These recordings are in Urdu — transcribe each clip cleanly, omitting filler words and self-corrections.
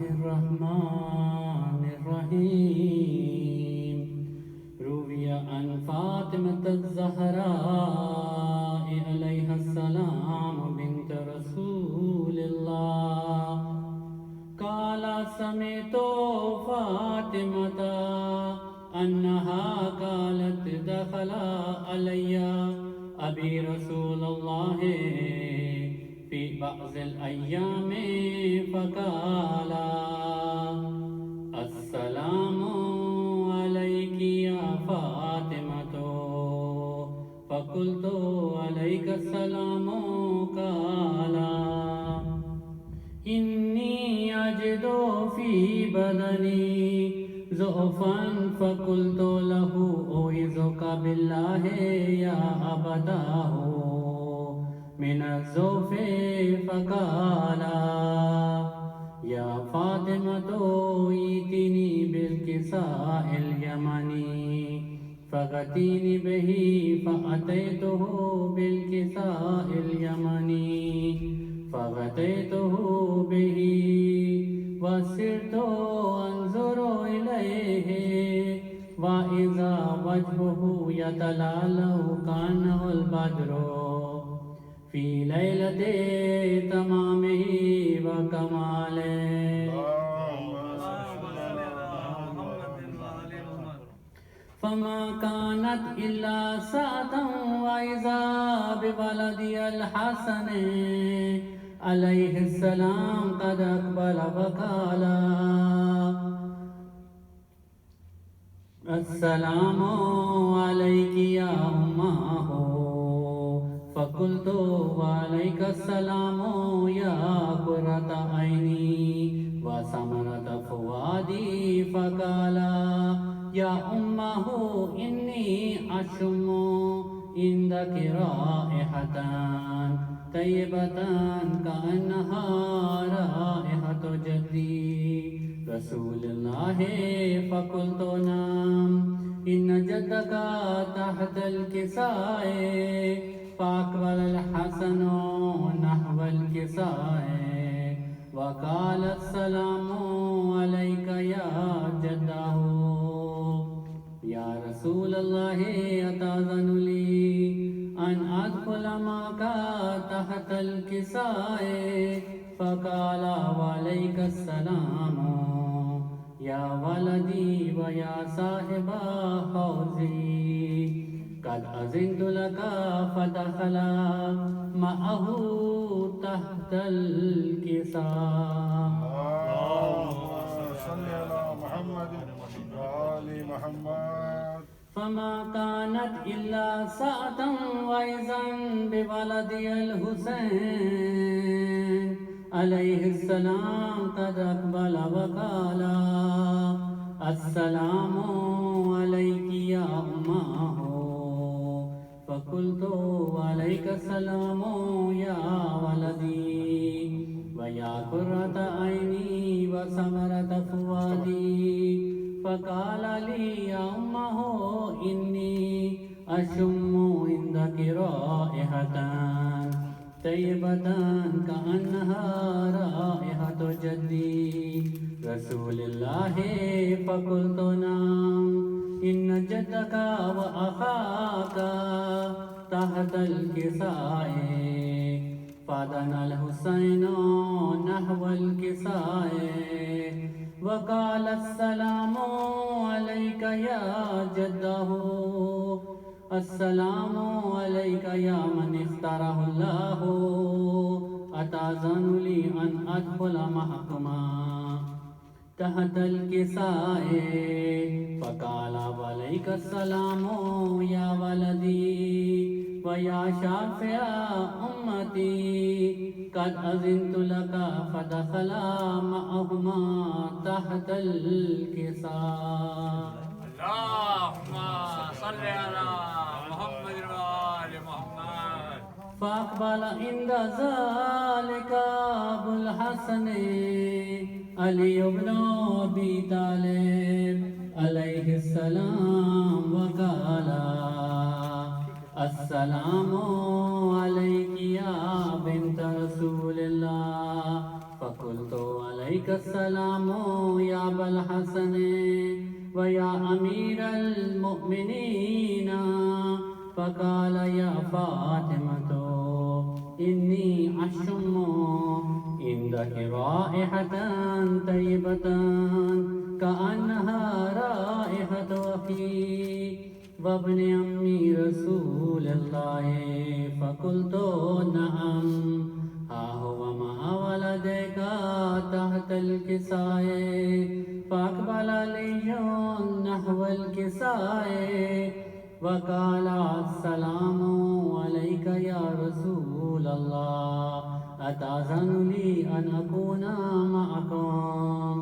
الرحمن الرحيم. روي عن فاطمة الزهراء عليها السلام بنت رسول الله قال سمعت فاطمة أنها قالت دخل علي أبي رسول الله في بعض الأيام فقال السلام عليك يا فاطمة فقلت عليك السلام قال إني أجد في بدني ضعفا فقلت له أعوذك بالله يا أبتاه من الضعف فقال يا فاطمة ائتني بالكساء اليمني فغتيني به فأتيته بالكساء اليمني فغتيته به وسرت أنظر إليه وإذا وجهه يتلألأ كأنه البدر في ليلة تمامه وكماله. فما كانت إلا ساعة وإذا بولدي الحسن عليه السلام قد أقبل وقال السلام عليك يا أمه فقلت وعليك السلام يا قرة عيني وثمرة فؤادي فقال يا أمه إني أشم عندك رائحة طيبة كأنها رائحة جدي رسول الله فقلت نعم إن جدك تحت الكساء فأقبل الحسن نحو الكساء وقال السلام عليك يا جده يا رسول الله أتأذن لي أن أدخل معك تحت الكساء فقال وعليك السلام يا ولدي ويا صاحب حوزي قد أذنت لك فدخل معه تحت الكساء. اللهم صل على محمد وآل محمد. فما كانت إلا ساعة وإذا بولدي الحسين عليه السلام قد أقبل وقال السلام عليك يا أمه فقلت وعليك السلام يا ولدي ويا قرة عيني وثمرة فؤادي فقال لي يا أمه إني أشم عندك رائحة طيبة كأنها رائحة جدي رسول الله فقلت نعم إن جدك وأخاك تحت الكساء فدنا الحسين نحو الكساء وقال السلام عليك يا جده السلام عليك يا من اختاره الله أتأذن لي أن أدخل معكما تحت الكساء فقال وعليك السلام يا ولدي ويا شافع أمتي قد أذنت لك فدخل معهما تحت الكساء. اللهم صل على محمد وآل محمد. فأقبل عند ذلك أبو الحسن علي بن أبي طالب عليه السلام وقال السلام عليك يا بنت رسول الله فقلت عليك وعليك السلام يا أبا الحسن ويا أمير المؤمنين. فقال يا فاطمة إني أشم عندك رائحة طيبة كأنها رائحة أخي وابن أمي رسول الله. فقلت نعم، ها هو مع ولدك تحت الكساء. فأقبل علي نحو الكساء وقال السلام عليك يا رسول الله، أتأذن لي أن أكون معكم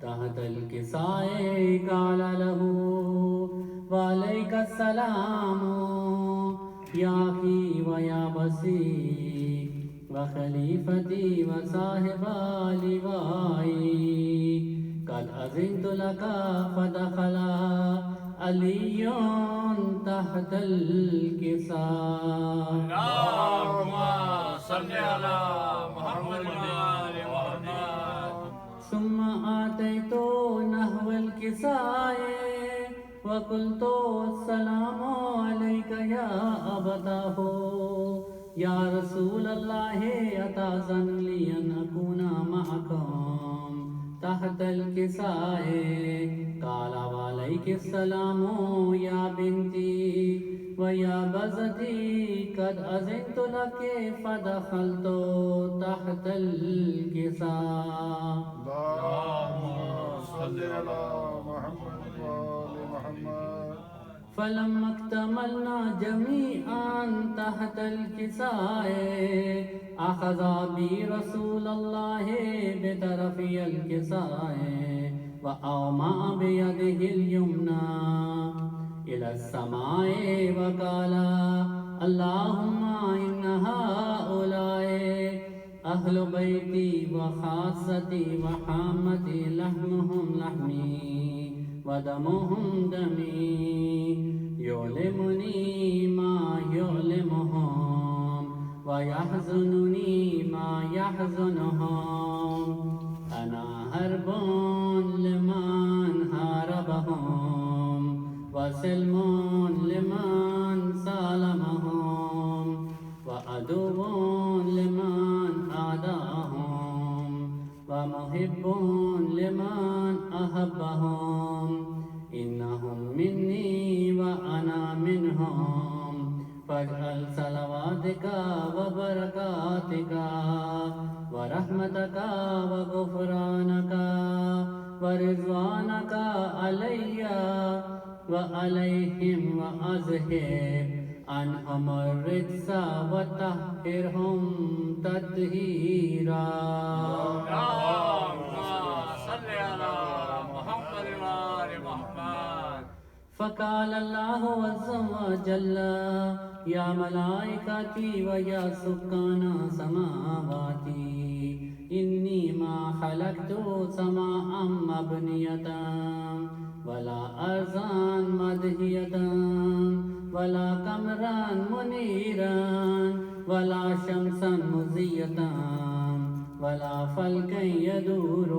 تحت الكساء؟ قال له وعليك السلام يا أخي ويا بصي وخليفتي وصاحب لوائي، قد أذنت لك. فدخل علي تحت الكساء. اللهم صل على محمد وآل محمد. ثم آتيت نحو الكساء وقلت السلام عليك يا أبتاه يا رسول الله، أتأذن لي أن أكون معكم تحت الكساء؟ قال وعليك السلام يا بنتي ويا بزتي، قد أذنت لك. فدخلت تحت الكساء. اللهم صل على محمد وآل محمد. فلما اكتملنا جميعا تحت الكساء أخذ بي رسول الله بطرفي الكساء وأومأ بيده اليمنى إلى السماء وقال اللهم إن هؤلاء أهل بيتي وخاصتي وحامتي، لحمهم لحمي ودمهم دمي، يؤلمني ما يؤلمهم ويحزنني ما يحزنهم. أنا هرب لمن هاربهم وسلم لمن سالمهم وعدو لمن عاداهم ومحب لمن أحبهم. إنهم مني وأنا منهم، فاجعل صلواتك وبركاتك ورحمتك وغفرانك ورضوانك علي وعليهم، وأذهب عنهم الرجس وطهرهم تطهيرا. اللهم صل على محمد وآل محمد. فقال الله عز وجل يا ملائكتي ويا سكان سماواتي، إني ما خلقت سماء مبنية ولا أرضا مدهية ولا قمرا منيرا ولا شمسا مزية ولا فلكا يدور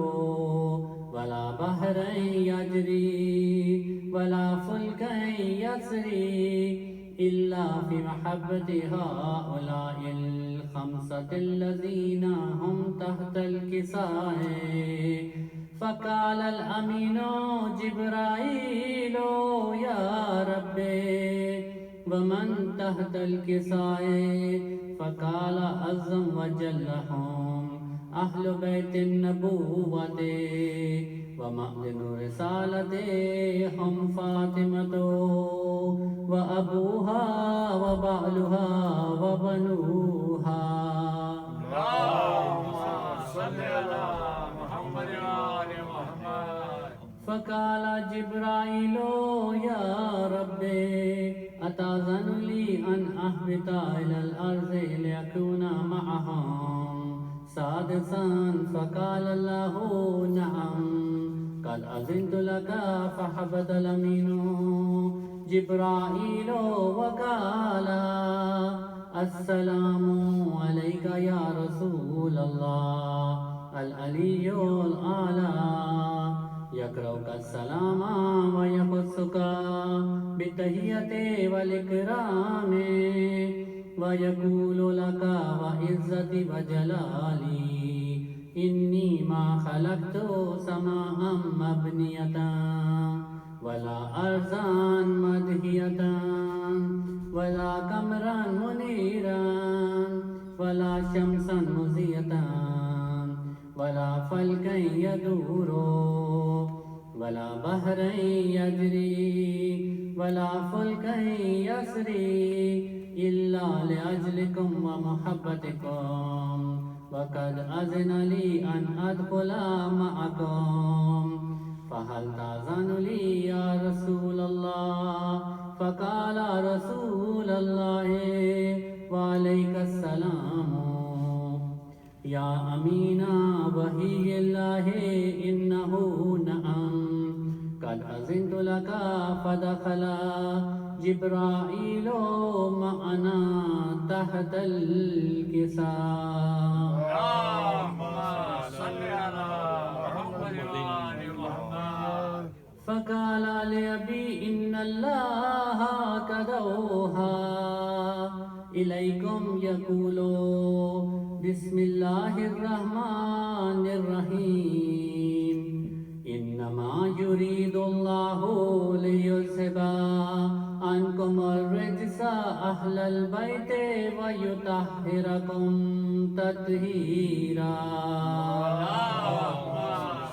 ولا بحرا يجري ولا فلكا يسري إلا في محبة هؤلاء الخمسة الذين هم تحت الكساء. فقال الأمين جبرائيل يا ربي ومن تحت الكساء؟ فقال عز وجل هم أهل بيت النبوة ومعدن رسالة، هم فاطمة وأبوها وبعلها وبنوها. اللهم صل على محمد وآل محمد. فقال جبرائيل يا ربي أتأذن لي أن أهبط إلى الأرض لأكون معهم سادسا؟ فقال الله نعم قد أذنت لك. فحبط الأمين جبرائيل وقال السلام عليك يا رسول الله، العلي الأعلى يقرأك السلام ويخصك بالتحية والإكرام ويقول لك وعزتي وجلالي إني ما خلقت سماء مبنية ولا أرضا مدهية ولا قمرا منيرا ولا شمسا مضية ولا فلكا يدور ولا بحرا يجري ولا فلكا يسري إلا لأجلكم ومحبتكم وقد أذن لي أن أدخل معكم فهل تأذن لي يا رسول الله فقال رسول الله وعليك السلام يا أمين وحي الله إنه نعم قد أذنت لك فدخل جبرائيل معنا تحت الكساء اللهم صل على محمد وآل محمد فقال لأبي إن الله قد أوحى إليكم يقول بسم الله الرحمن الرحيم إنما يريد الله ليذهب عنكم الرجس أهل البيت ويطهركم تطهيرا اللهم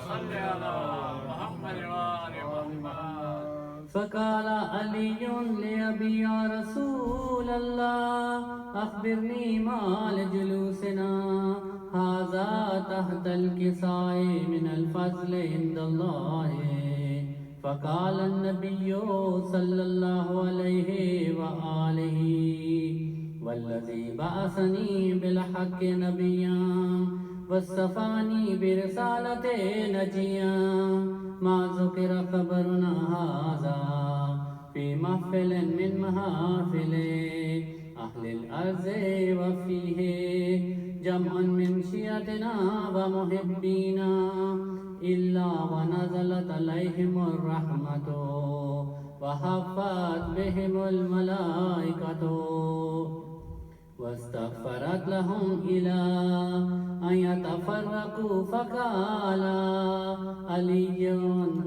صل على محمد وآل محمد فقال علي لأبي يا رسول الله أخبرني ما لجلوسنا هذا تحت الكساء من الفضل عند الله فقال النبي صلى الله عليه وآله والذي بعثني بالحق نبيا واصطفاني برسالة نجيا ما ذكر خبرنا هذا في محفل من محافل أهل الأرض وفيه جمع من شيعتنا ومحبينا إلا ونزلت عليهم الرحمة وحفت بهم الملائكة واستغفرت لهم إلى أن يتفرقوا فقال علي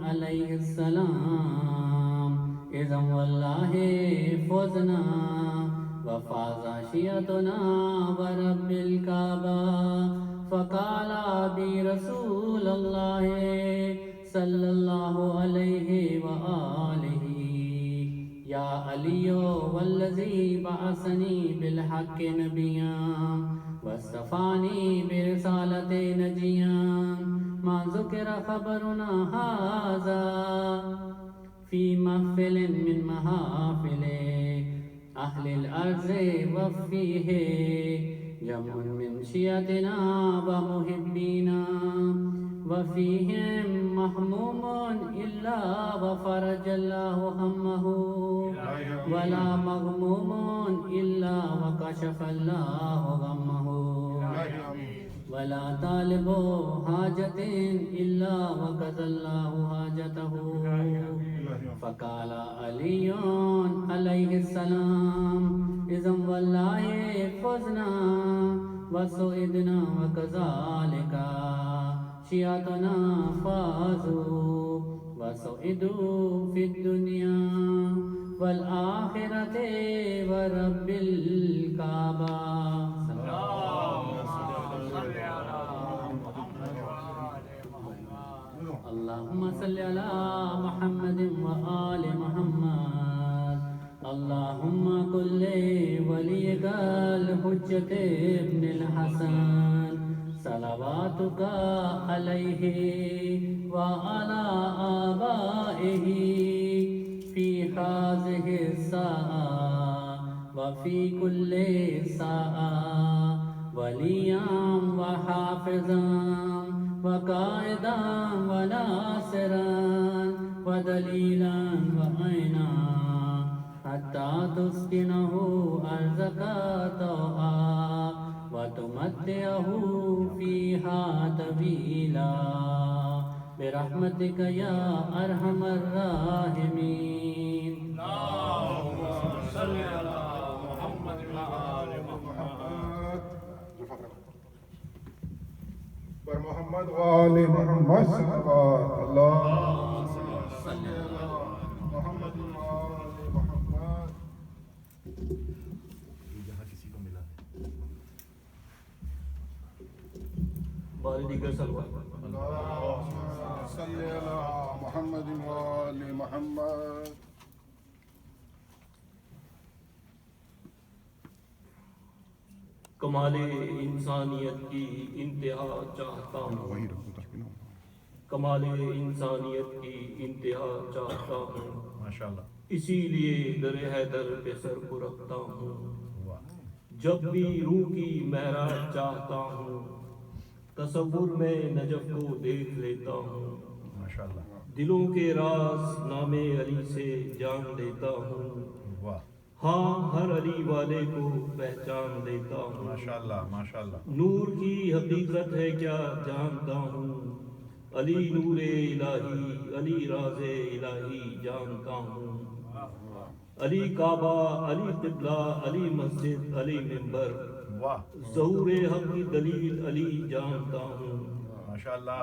عليه السلام إذا والله فزنا وفاز شيعتنا ورب الكعبة فقال بي رسول الله صلى الله عليه وآله يا علي والذي بعثني بالحق نبيا واصطفاني برسالة نجيا ما ذكر خبرنا هذا في محفل من محافل أهل الأرض وفيه جمع من شيعتنا ومحبينا وفيهم محموم إلا وفرج الله همه ولا مغموم إلا وكشف الله غمه ولا طالب حاجة إلا وقضى الله حاجته فقال علي عليه السلام إذا والله فزنا وسعدنا وكذلك شيعتنا فازوا وسعدوا في الدنيا والآخرة ورب الكعبة اللهم صل على محمد وآل محمد اللهم كل وليك الحجة ابن الحسن صلواتك عليه وعلى آبائه في هذه الساعة وفي كل ساعة وليا وحافظا وقائدا وناصرا ودليلا وعينا حتى تسكنه أرزك طوعا وتمتعه فيها طويلا برحمتك يا أرحم الراحمين. اللهم صل على محمد وآل محمد. پر محمد وآل محمد صلوات اللہ. صلی اللہ محمد وآل محمد. بار دیگر صلوات. اللهم صل على محمد وآل محمد. کمال انسانیت کی انتہا چاہتا ہوں، کمال انسانیت کی انتہا چاہتا ہوں، ماشاءاللہ. اسی لیے در حیدر پہ سر کو رکھتا ہوں. جب بھی روح کی معراج چاہتا ہوں، تصور میں نجف کو دیکھ لیتا ہوں. ماشاءاللہ. دلوں کے راز نام علی سے جان لیتا ہوں. واہ. ہاں ہر علی والے کو پہچان لیتا ہوں. ماشاءاللہ ماشاءاللہ. نور کی حقیقت ہے کیا جانتا ہوں، علی نور الہی، علی راز الہی جانتا ہوں. علی کعبہ، علی قبلہ، علی مسجد، علی منبر، واہ. ظہور حق کی دلیل علی جانتا ہوں. ماشاءاللہ.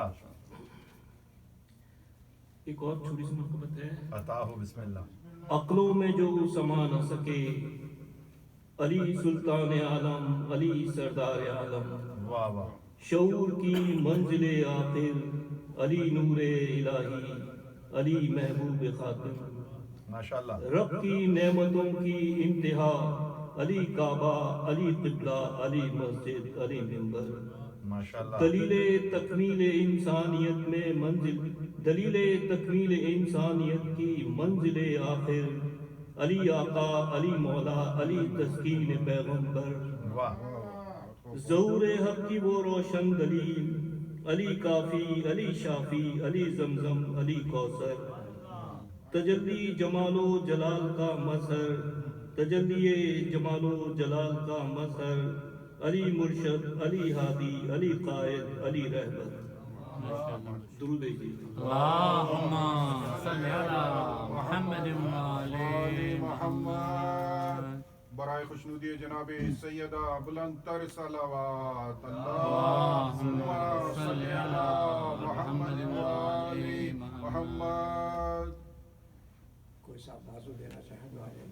ایک اور چھوٹی سی منقبت ہے. عطا ہو. بسم اللہ. عقلوں میں جو سما نہ سکے، علی سلطان عالم، علی سردار عالم. واہ واہ. شعور کی منزل آخر، علی نور الہی، علی محبوب خاتم. ماشاءاللہ. رب کی نعمتوں کی انتہا، علی کعبہ، علی قبلہ، علی مسجد، علی منبر. ماشاءاللہ. دلیل تکمیل انسانیت میں منزل، دلیل تکمیل انسانیت کی منزل آخر، علی آقا، علی مولا، علی تسکین پیغمبر. واہ. ظہور حق کی وہ روشن دلیل، علی کافی، علی شافی، علی زمزم، علی کوثر. تجلی جمال و جلال کا مظہر، تجلی جمال و جلال کا مظہر، علی مرشد، علی ہادی، علی قائد، علی رہبر. درود بھیجیے. اللهم صل على محمد وآل محمد. برائے خوشنودی جناب سیدہ بلند تر صلوات. اللہم صل علی محمد وآل محمد. کوئی صاحب بازو دینا چاہیں تو آ جائیے.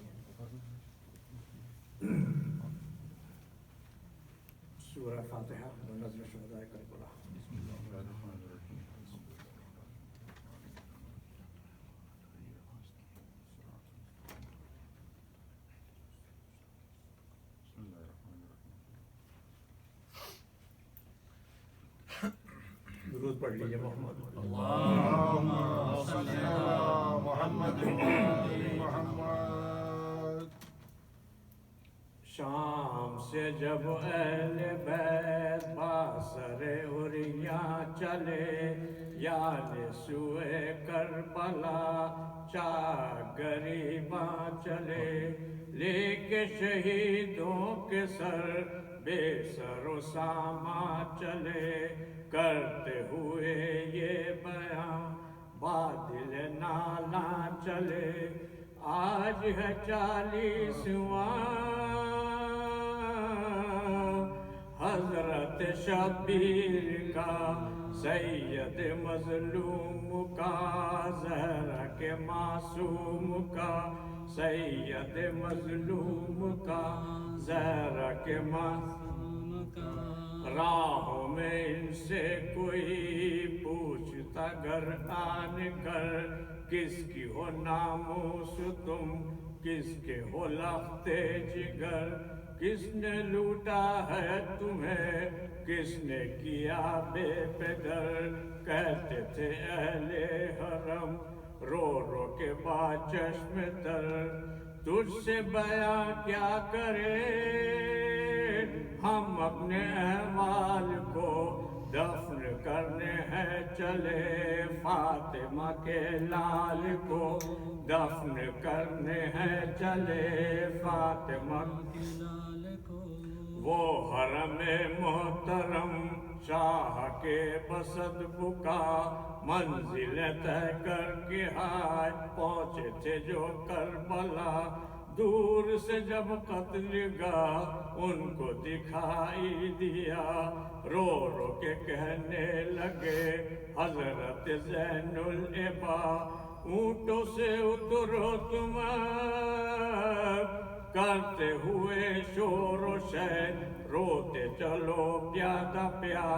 سورہ فاتحہ نظر شہداء کربلا. درود پڑھ لیجیے محمد. اللہم صل علی محمد وآل محمد. شام سے جب اہل بیت باسر عریاں چلے، یاد سوئے کربلا چاک غریباں چلے، لے کے شہیدوں کے سر بے سر و ساما چلے، کرتے ہوئے یہ بیاں بادل نالاں چلے. آج ہے 40واں حضرت شبیر کا، سید مظلوم کا، زہرا کے معصوم کا، سید مظلوم کا، زہرا کے معصوم کا. راہوں میں ان سے کوئی پوچھتا گر آن کر، کس کی ہو ناموس تم، کس کے ہو لخت جگر، کس نے لوٹا ہے تمہیں، کس نے کیا بے پدر. کہتے تھے اہل حرم رو رو کے با چشم تر، تجھ سے بیاں کیا کرے ہم اپنے احوال کو، دفن کرنے ہیں چلے فاطمہ کے لال کو، دفن کرنے ہیں چلے فاطمہ کے لال کو. وہ حرم محترم شاہ کے بسط بکا منزل طے کر کے ہائے پہنچے تھے جو کربلا دور سے جب قتل گاہ ان کو دکھائی دیا رو رو کے کہنے لگے حضرت زین العبا اونٹوں سے اترو تم کرتے ہوئے شور و شین روتے چلو پیادہ پیا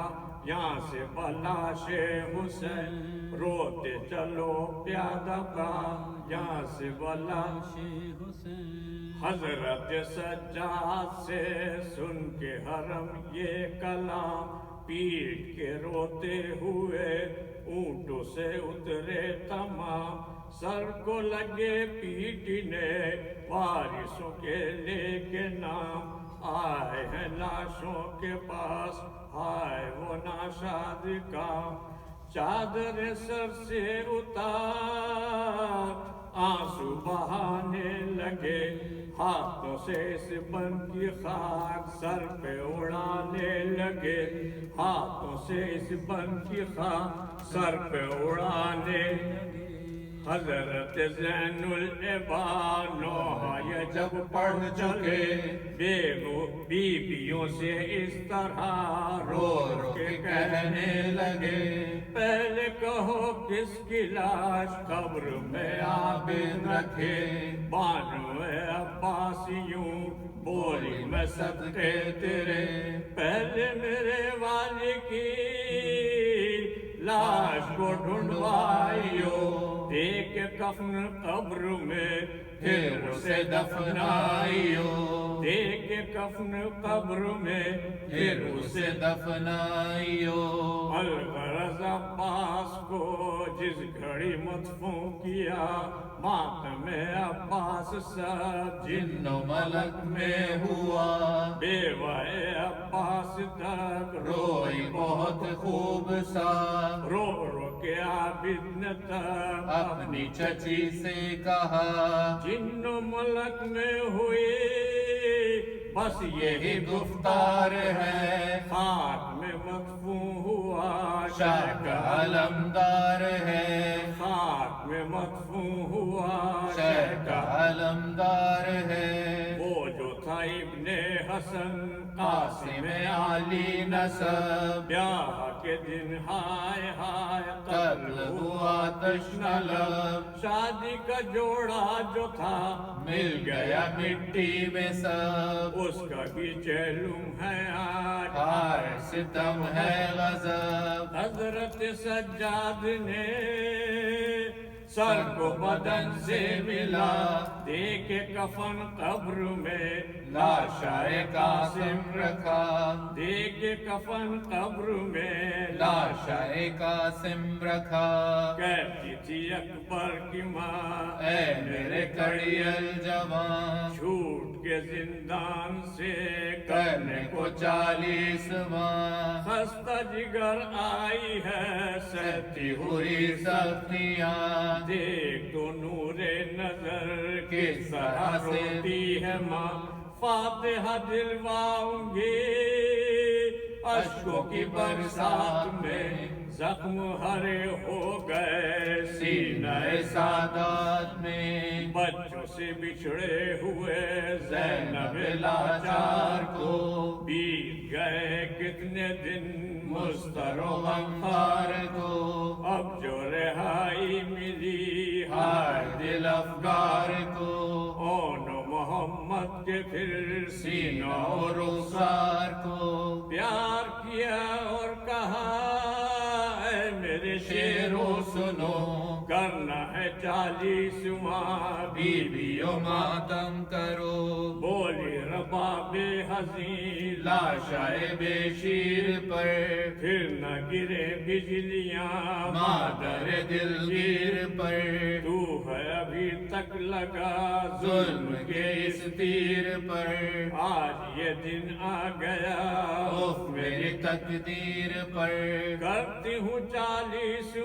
یہاں سے بلاش حسین روتے چلو پیادہ پیا یہاں سے بلاش حسین حضرت سجاد سے سن کے حرم یہ کلام پیٹ کے روتے ہوئے اونٹوں سے اترے تمام سر کو لگے پیٹنے وارثوں کے لے کے نام آئے ہیں لاشوں کے پاس ہائے وہ ناشاد کام چادر سر سے اتار آنسو بہانے لگے ہاتھوں سے اس بن کی خاک سر پہ اڑانے لگے ہاتھوں سے اس بن کی خاک سر پہ اڑانے حضرت زین العبا نوحہ یہ جب پڑھ چکے بیویوں سے اس طرح رو رو کے کہنے لگے پہلے کہو کس کی لاش قبر میں عابد رکھے بانو عباس یوں بولی میں صدقے تیرے پہلے میرے والد کی لاش کو ڈھونڈوائیو دیکھ کفن قبر میں پھر اسے دفنائیو دیکھ کفن قبر میں پھر اسے دفنائیو الغرض عباس کو جس گھڑی مدفون کیا ماتم عباس سب جن و ملک میں ہوا بیوہ عباس تک روئی بہت خوب سا رو رو کے عابد نے تب اپنی چچی سے کہا جن و ملک میں ہوئی بس یہی گفتار ہے خاک میں مدفون ہوا شاہ کا علمدار ہے خاک میں مدفون ہوا شاہ کا علمدار ہے وہ جو تھا ابن حسن قاسم علی نسب بیاہ کے دن ہائے ہائے قتل ہوا تشنہ لب شادی کا جوڑا جو تھا مل گیا مٹی میں سب اس کا بھی چہلم ہے آج ہائے ستم ہے غضب حضرت سجاد نے سر کو بدن سے ملا دیکھ کفن قبر میں لاشائے قاسم رکھا دیکھ کفن قبر میں لاشائے قاسم رکھا کہتی تھی اکبر کی ماں اے میرے کڑیل جوان چھوٹ کے زندان سے کرنے کو 40 ماہ خستہ جگر آئی ہے سہتی ہوئی سختیاں دیکھ تو نور نظر کس طرح روتی ہے ماں فاتحہ دلواؤں گی اشکوں کی برسات میں زخم ہرے ہو گئے سینہ سادات میں بچوں سے بچھڑے ہوئے زینب لاچار کو بیت گئے کتنے دن مستر و غمخار کو اب جو رہائی ملی ہائے دل افگار کو اون محمد کے پھر سینہ و رخسار کو پیار کیا اور کہا اے میرے شیرو سنو کرنا ہے 40 ماہ بیویوں ماتم کرو بولی رباب حزین لاشائے بے شیر پر پھر نہ گرے بجلیاں مادر دلگیر پر تو ہے ابھی تک لگا ظلم کے اس تیر پر آج یہ دن آ گیا اف میری تقدیر پر کرتی ہوں 40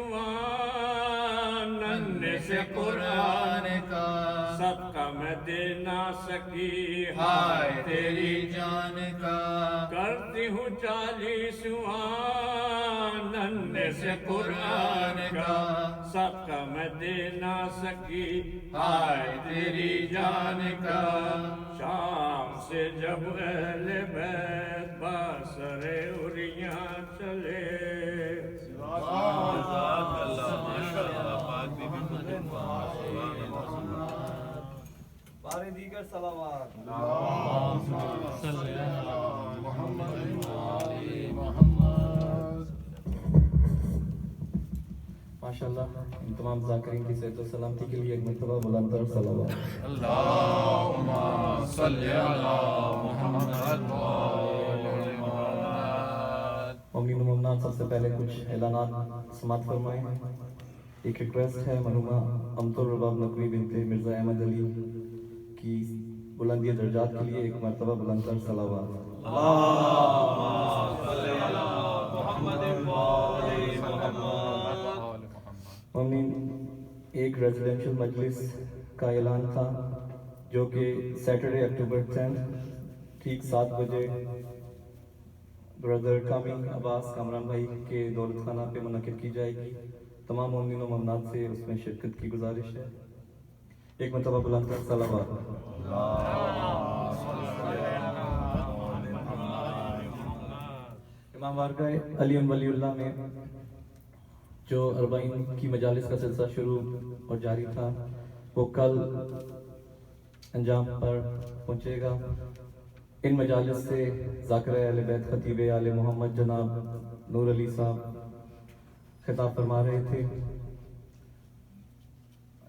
ننھے سے قرآن کا صدقہ میں میں دے نہ سکی ہائے تیری جان کا کرتی ہوں 40واں ننھے سے قرآن کا صدقہ میں دے نہ سکی ہائے تیری جان کا شام سے جب اہل بیت باسر اریاں چلے بارے دیگر صلوات ماشاء اللہ ان تمام ذاکرین کی صحت و سلامتی کے لیے ایک مرتبہ بلند تر صلوات اللہم صلی علی محمد مومنین و مومنات سب سے پہلے کچھ اعلانات سماعت فرمائیں ایک ریکویسٹ ہے مرحومہ امت الرباب نقوی بنت مرزا احمد علی کی بلندی درجات کے لیے ایک مرتبہ بلند تر صلوات مومنین ایک ریزیڈنشل مجلس کا اعلان تھا جو کہ سیٹرڈے اکتوبر 10 ٹھیک 7 بجے برادر کامی عباس کامران بھائی کے دولت خانہ پہ منعقد کی جائے گی تمام مومنین و مومنات سے اس میں شرکت کی گزارش ہے ایک مرتبہ بلند تر صلوات امام بارگاہ علی ولی اللہ میں جو اربعین کی مجالس کا سلسلہ شروع اور جاری تھا وہ کل انجام پر پہنچے گا ان مجالس سے ذاکر اہل بیت خطیب آل محمد جناب نور علی صاحب خطاب فرما رہے تھے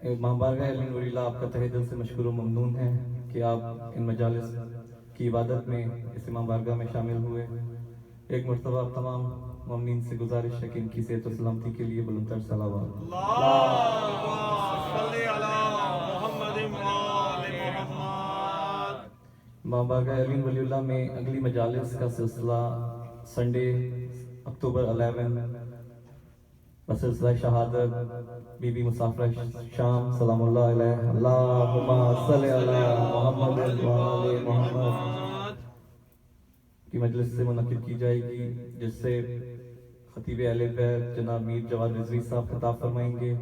امام بارگاہ علی نور اللہ آپ کا تہہ دل سے مشکور و ممنون ہے کہ آپ ان مجالس کی عبادت میں اس امام بارگاہ میں شامل ہوئے ایک مرتبہ تمام مومنین سے گزارش ہے کہ ان کی صحت و سلامتی کے لیے بلند تر صلوات امام بارگاہ علی ولی اللہ میں اگلی مجالس کا سلسلہ سنڈے اکتوبر 11 بسلسلہ شہادت بی بی مسافرہ شام سلام اللہ علیہ اللہم صلی علی محمد وآل محمد کی مجلس سے منعقد کی جائے گی جس سے خطیب اہل بیت جناب میر جواد رضوی صاحب خطاب فرمائیں گے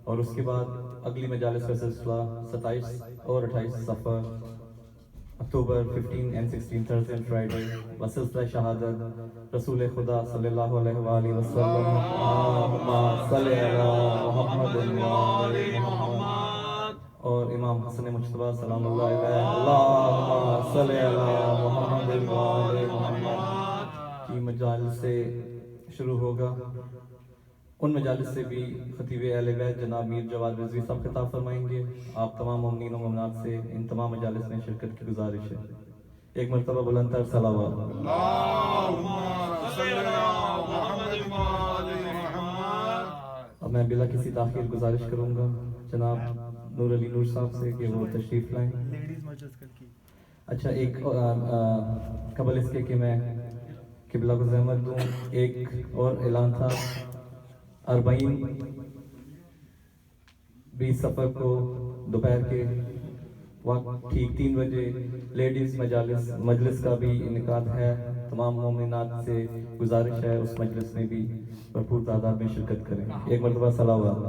اور اس کے بعد اگلی مجالس کا سلسلہ 27 اور 28 صفر اکتوبر 15 and 16 Thursday and Friday بسلسلہ شہادت رسول خدا صلی اللہ علیہ وآلہ وسلم اللہم صلی علی محمد وآل محمد اور امام حسن مجتبیٰ سلام اللہ علیہ اللہم صلی علی محمد وآل محمد کی مجالس سے شروع ہوگا ان مجالس سے بھی خطیب اہل بیت جناب میر جواد رضوی صاحب خطاب فرمائیں گے آپ تمام مومنین و مومنات سے ان تمام مجالس میں شرکت کی گزارش ہے ایک مرتبہ بلند تر صلوات اللہم صلی علی محمد وآل محمد اب میں بلا کسی تاخیر گزارش کروں گا جناب نور علی نور صاحب سے کہ وہ تشریف لائیں اچھا ایک قبل اس کے کہ میں قبلہ کو زحمت دوں ایک اور اعلان تھا 20 سفر کو دوپہر کے وقت ٹھیک 3 بجے لیڈیز مجلس کا بھی انعقاد ہے تمام مومنات سے گزارش ہے اس مجلس میں بھی بھرپور تعداد میں شرکت کریں ایک مرتبہ صلوات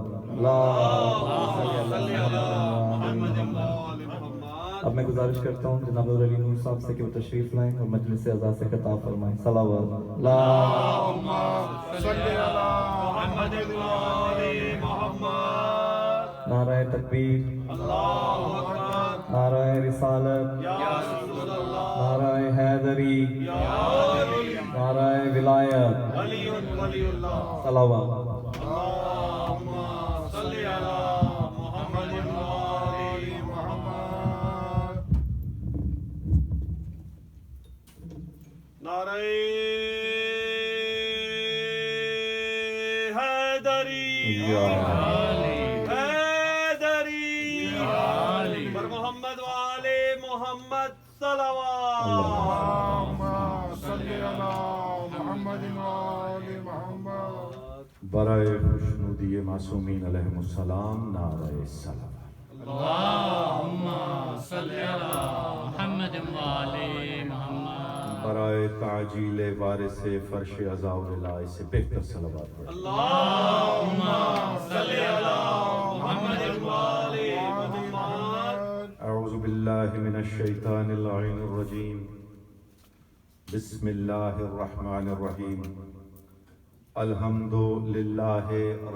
اب میں گزارش کرتا ہوں جناب نور علی نور صاحب سے کہ وہ تشریف لائیں اور مجلس اعزاز سے خطاب فرمائیں صلوات اللہم صلی علی محمد وآل محمد نعرہ تکبیر نعرہ رسالت نعرہ حیدری نعرہ ولایت صلوات اللہم صلی علی محمد وآل محمد نعرہ حیدری پر محمد وآل محمد صلوات اللہم صلی علی محمد وآل محمد برائے خوشنودی معصومین علیہم السلام نعرہ صلوات اللهم صل على محمد وآل محمد برائے تعجیل وارث فرش عزا و سے بہتر صلوات پڑھیں. اللهم صل على محمد وآل محمد. اعوذ باللہ من الشیطان اللعین الرجیم. بسم اللہ الرحمن الرحیم. الحمد للہ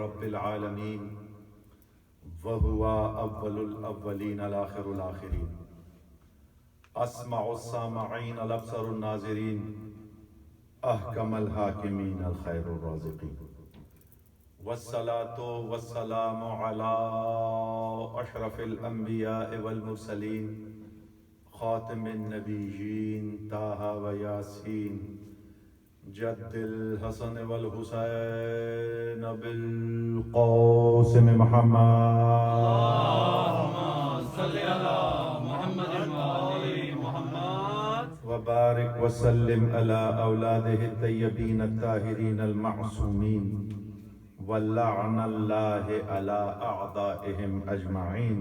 رب العالمین وہو اول الاولین الآخر الآخرین. اسمع السامعین الابصر الناظرین احکم الحاکمین الخیر الرازقین. والصلاة والسلام علی اشرف الانبیاء والمرسلین خاتم النبیین طٰہٰ و یاسین جد الحسن والحسین بالقاسم محمد. اللهم صل على محمد وآل محمد. وبارک وسلم علی اولادہ الطیبین الطاہرین المعصومین ولعن اللہ علی اعدائہم اجمعین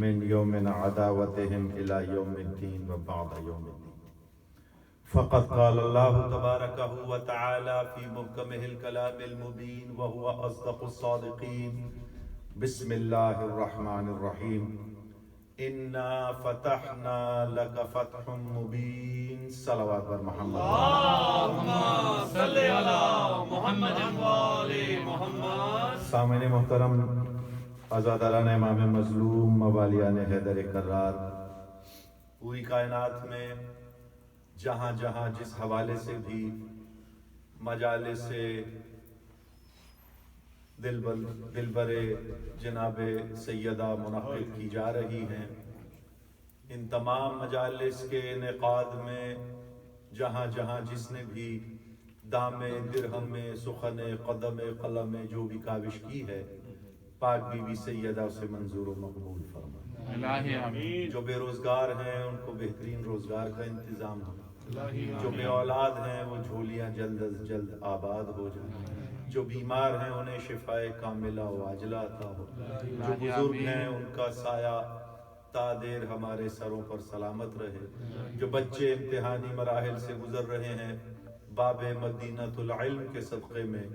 من یوم عداوتہم الی یوم الدین وبعد یوم الدین. فقد قال اللہ تبارک و تعالی فی محکمہ الکلام المبین وہو اصدق الصادقین. بسم اللہ الرحمن الرحیم. انا فتحنا لک فتح مبین. صلوات بر محمد. اللهم صل على محمد وآل محمد. سامعین محترم، عزاداران امام مظلوم، موالیان حیدر کرار، پوری کائنات میں جہاں جہاں جس حوالے سے بھی مجالس سے دلبر جناب سیدہ منعقد کی جا رہی ہیں، ان تمام مجالس کے انعقاد میں جہاں جہاں جس نے بھی دام درہم میں سخن قدم قلم میں جو بھی کاوش کی ہے، پاک بی بی سیدہ اسے منظور و مقبول فرمائے. الہی آمین. جو بے روزگار ہیں ان کو بہترین روزگار کا انتظام ہو. جو بے اولاد ہیں وہ جھولیاں جلد از جلد آباد ہو جائیں. جو بیمار ہیں انہیں شفاء کاملہ و عاجلہ عطا ہو. جو بزرگ ہیں ان کا سایہ تا دیر ہمارے سروں پر سلامت رہے. جو بچے امتحانی مراحل سے گزر رہے ہیں، باب مدینۃ العلم کے صدقے میں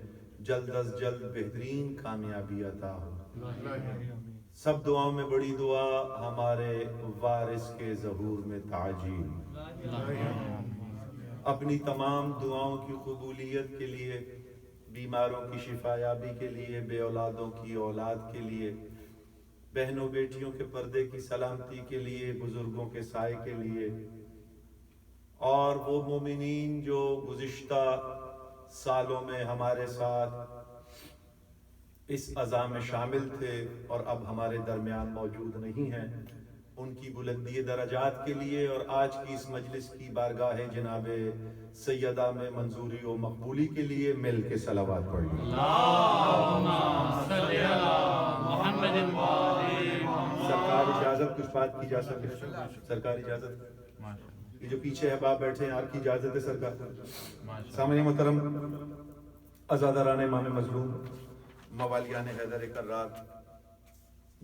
جلد از جلد بہترین کامیابی عطا ہو. سب دعاؤں میں بڑی دعا ہمارے وارث کے ظہور میں تعجیل. اپنی تمام دعاؤں کی قبولیت کے لیے، بیماروں کی شفا یابی کے لیے، بے اولادوں کی اولاد کے لیے، بہنوں بیٹیوں کے پردے کی سلامتی کے لیے، بزرگوں کے سائے کے لیے، اور وہ مومنین جو گزشتہ سالوں میں ہمارے ساتھ اس عزا میں شامل تھے اور اب ہمارے درمیان موجود نہیں ہیں، ان کی بلندی درجات کے لیے، اور آج کی اس مجلس کی بارگاہ جناب سیدہ میں منظوری و مقبولی کے لیے مل کے صلوات پڑھ لیں. اللهم صل على محمد وآل محمد. سرکار اجازت کچھ بات کی جا سکے؟ سرکار اجازت؟ یہ جو پیچھے احباب بیٹھے ہیں آپ کی اجازت ہے سرکار؟ سامعین محترم، عزاداران امام مظلوم، موالیان حیدر کرار،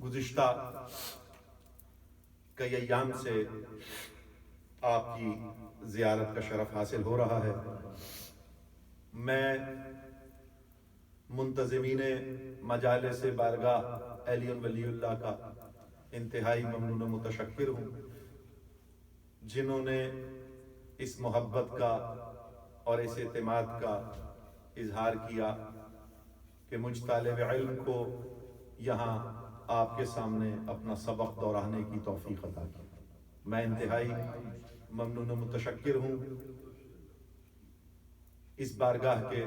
گزشتہ کئی ایام سے آپ کی زیارت کا شرف حاصل ہو رہا ہے. میں منتظمین مجالس بارگاہ علی ولی اللہ کا انتہائی ممنون و متشکر ہوں، جنہوں نے اس محبت کا اور اس اعتماد کا اظہار کیا کہ مجھ طالب علم کو یہاں آپ کے سامنے اپنا سبق دہرانے کی توفیق عطا کی. میں انتہائی ممنون و متشکر ہوں اس بارگاہ کے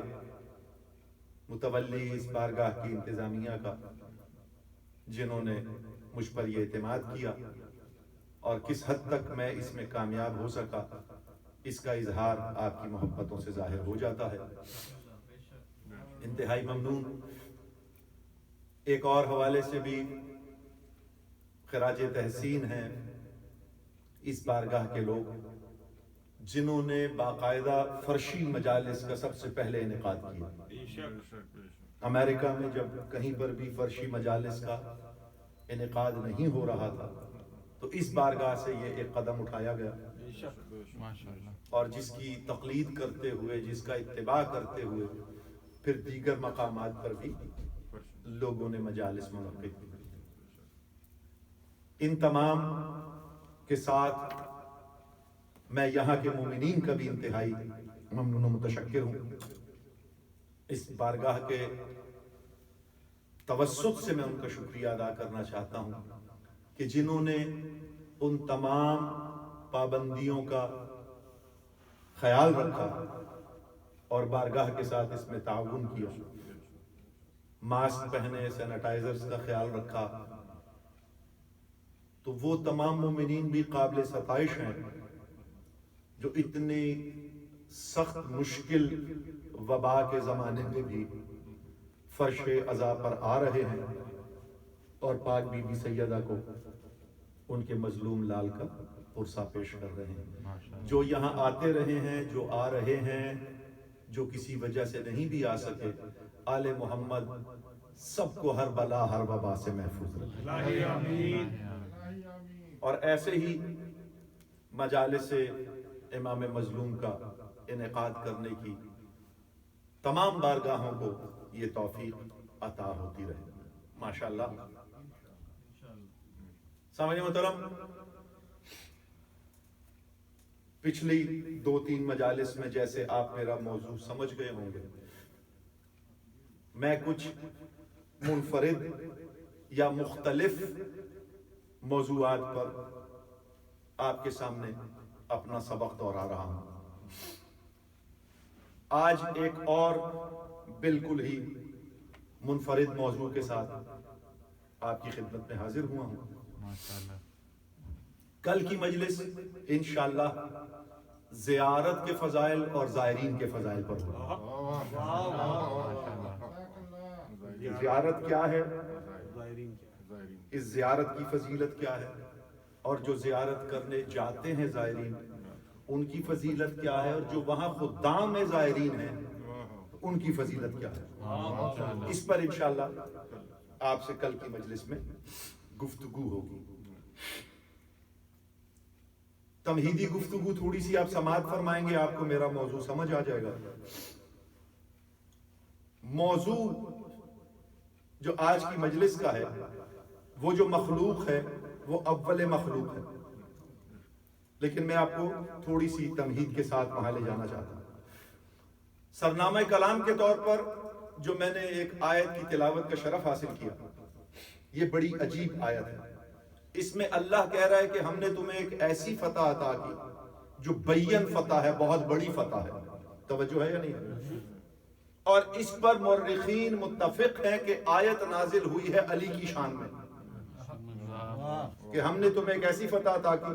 متولی، اس بارگاہ کی انتظامیہ کا، جنہوں نے مجھ پر یہ اعتماد کیا، اور کس حد تک میں اس میں کامیاب ہو سکا اس کا اظہار آپ کی محبتوں سے ظاہر ہو جاتا ہے. انتہائی ممنون. ایک اور حوالے سے بھی خراج تحسین ہیں اس بارگاہ کے لوگ، جنہوں نے باقاعدہ فرشی مجالس کا سب سے پہلے انعقاد کیا. امریکہ میں جب کہیں پر بھی فرشی مجالس کا انعقاد نہیں ہو رہا تھا، تو اس بارگاہ سے یہ ایک قدم اٹھایا گیا، اور جس کی تقلید کرتے ہوئے، جس کا اتباع کرتے ہوئے پھر دیگر مقامات پر بھی لوگوں نے مجالس منعقد کی۔ ان تمام کے ساتھ میں یہاں کے مومنین کا بھی انتہائی ممنون و متشکر ہوں۔ اس بارگاہ کے توسط سے میں ان کا شکریہ ادا کرنا چاہتا ہوں کہ جنہوں نے ان تمام پابندیوں کا خیال رکھا اور بارگاہ کے ساتھ اس میں تعاون کیا، ماسک پہنے، سینیٹائزرز کا خیال رکھا، تو وہ تمام مومنین بھی قابل ستائش ہیں جو اتنی سخت مشکل وبا کے زمانے میں بھی فرش عزا پر آ رہے ہیں اور پاک بی بی سیدہ کو ان کے مظلوم لال کا پرسہ پیش کر رہے ہیں۔ جو یہاں آتے رہے ہیں، جو آ رہے ہیں، جو کسی وجہ سے نہیں بھی آ سکے، آل محمد سب کو ہر بلا ہر وبا سے محفوظ رکھے۔ اور ایسے ہی مجالس امام مظلوم کا انعقاد کرنے کی تمام بارگاہوں کو یہ توفیق عطا ہوتی رہے، ماشاءاللہ۔ سامعین محترم، پچھلی 2-3 مجالس میں جیسے آپ میرا موضوع سمجھ گئے ہوں گے، میں کچھ منفرد یا مختلف موضوعات پر آپ کے سامنے اپنا سبق دہرا رہا ہوں۔ آج ایک اور بالکل ہی منفرد موضوع کے ساتھ آپ کی خدمت میں حاضر ہوا ہوں۔ کل کی مجلس انشاءاللہ زیارت کے فضائل اور زائرین کے فضائل پر ہوگا۔ زیارت کیا ہے، اس زیارت کی فضیلت کیا ہے، اور جو زیارت کرنے جاتے ہیں زائرین ان کی فضیلت کیا ہے، اور جو وہاں خدام میں زائرین ہیں ان کی فضیلت کیا ہے، اس پر انشاءاللہ آپ سے کل کی مجلس میں گفتگو ہوگی۔ تمہیدی گفتگو تھوڑی سی آپ سماعت فرمائیں گے، آپ کو میرا موضوع سمجھ آ جائے گا۔ موضوع جو آج کی مجلس کا ہے، وہ جو مخلوق ہے وہ اول مخلوق ہے، لیکن میں آپ کو تھوڑی سی تمہید کے ساتھ وہاں لے جانا چاہتا ہوں۔ سرنامہ کلام کے طور پر جو میں نے ایک آیت کی تلاوت کا شرف حاصل کیا، یہ بڑی عجیب آیت ہے۔ اس میں اللہ کہہ رہا ہے کہ ہم نے تمہیں ایک ایسی فتح عطا کی جو بین فتح ہے، بہت بڑی فتح ہے۔ توجہ ہے یا نہیں؟ اور اس پر مورخین متفق ہیں کہ آیت نازل ہوئی ہے علی کی شان میں، کہ ہم نے تمہیں ایک ایسی فتح عطا کی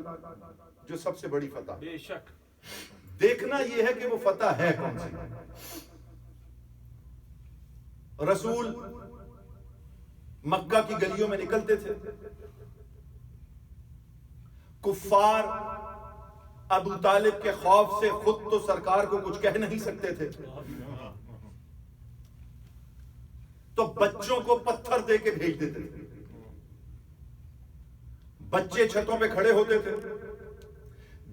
جو سب سے بڑی فتح۔ بے شک دیکھنا یہ ہے کہ وہ فتح ہے کون سی۔ رسول مکہ کی گلیوں میں نکلتے تھے، کفار ابو طالب کے خوف سے خود تو سرکار کو کچھ کہہ نہیں سکتے تھے، تو بچوں کو پتھر دے کے بھیج دیتے تھے۔ بچے چھتوں پہ کھڑے ہوتے تھے،